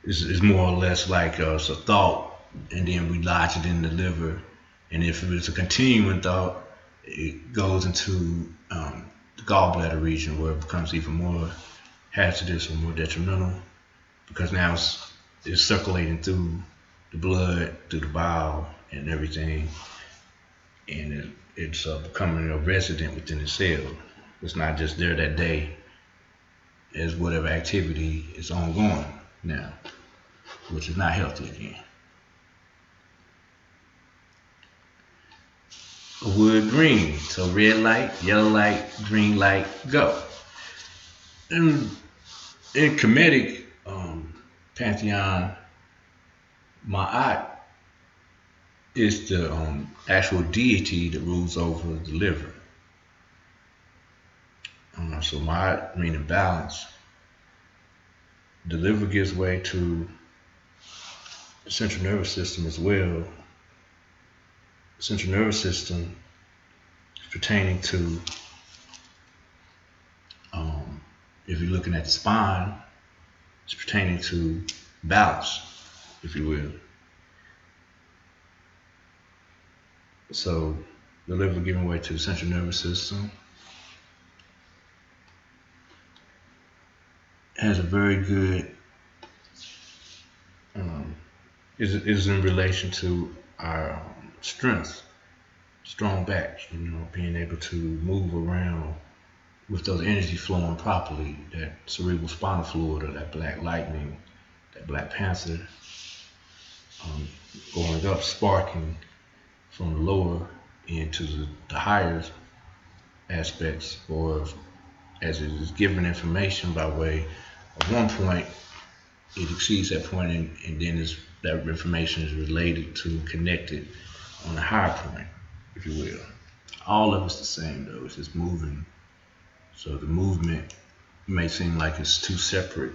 Speaker 10: It's more or less like it's a thought, and then we lodge it in the liver. And if it's a continuing thought, it goes into the gallbladder region, where it becomes even more hazardous or more detrimental, because now it's circulating through the blood, through the bowel and everything, and it's becoming a resident within the cell. It's not just there that day as whatever activity is ongoing now, which is not healthy again. Wood green, so red light, yellow light, green light, go. And in Kemetic pantheon, Ma'at is the actual deity that rules over the liver. So Ma'at meaning balance. The liver gives way to the central nervous system as well. The central nervous system is pertaining to, if you're looking at the spine, it's pertaining to balance, if you will. So the liver giving way to the central nervous system has a very good, is in relation to our strength, strong back, being able to move around with those energy flowing properly, that cerebral spinal fluid or that black lightning, that Black Panther, going up, sparking from the lower into the higher aspects, or as it is given information by way of one point, it exceeds that point, and then that information is related to, connected on a higher point, if you will. All of it's the same though, it's just moving. So the movement may seem like it's two separate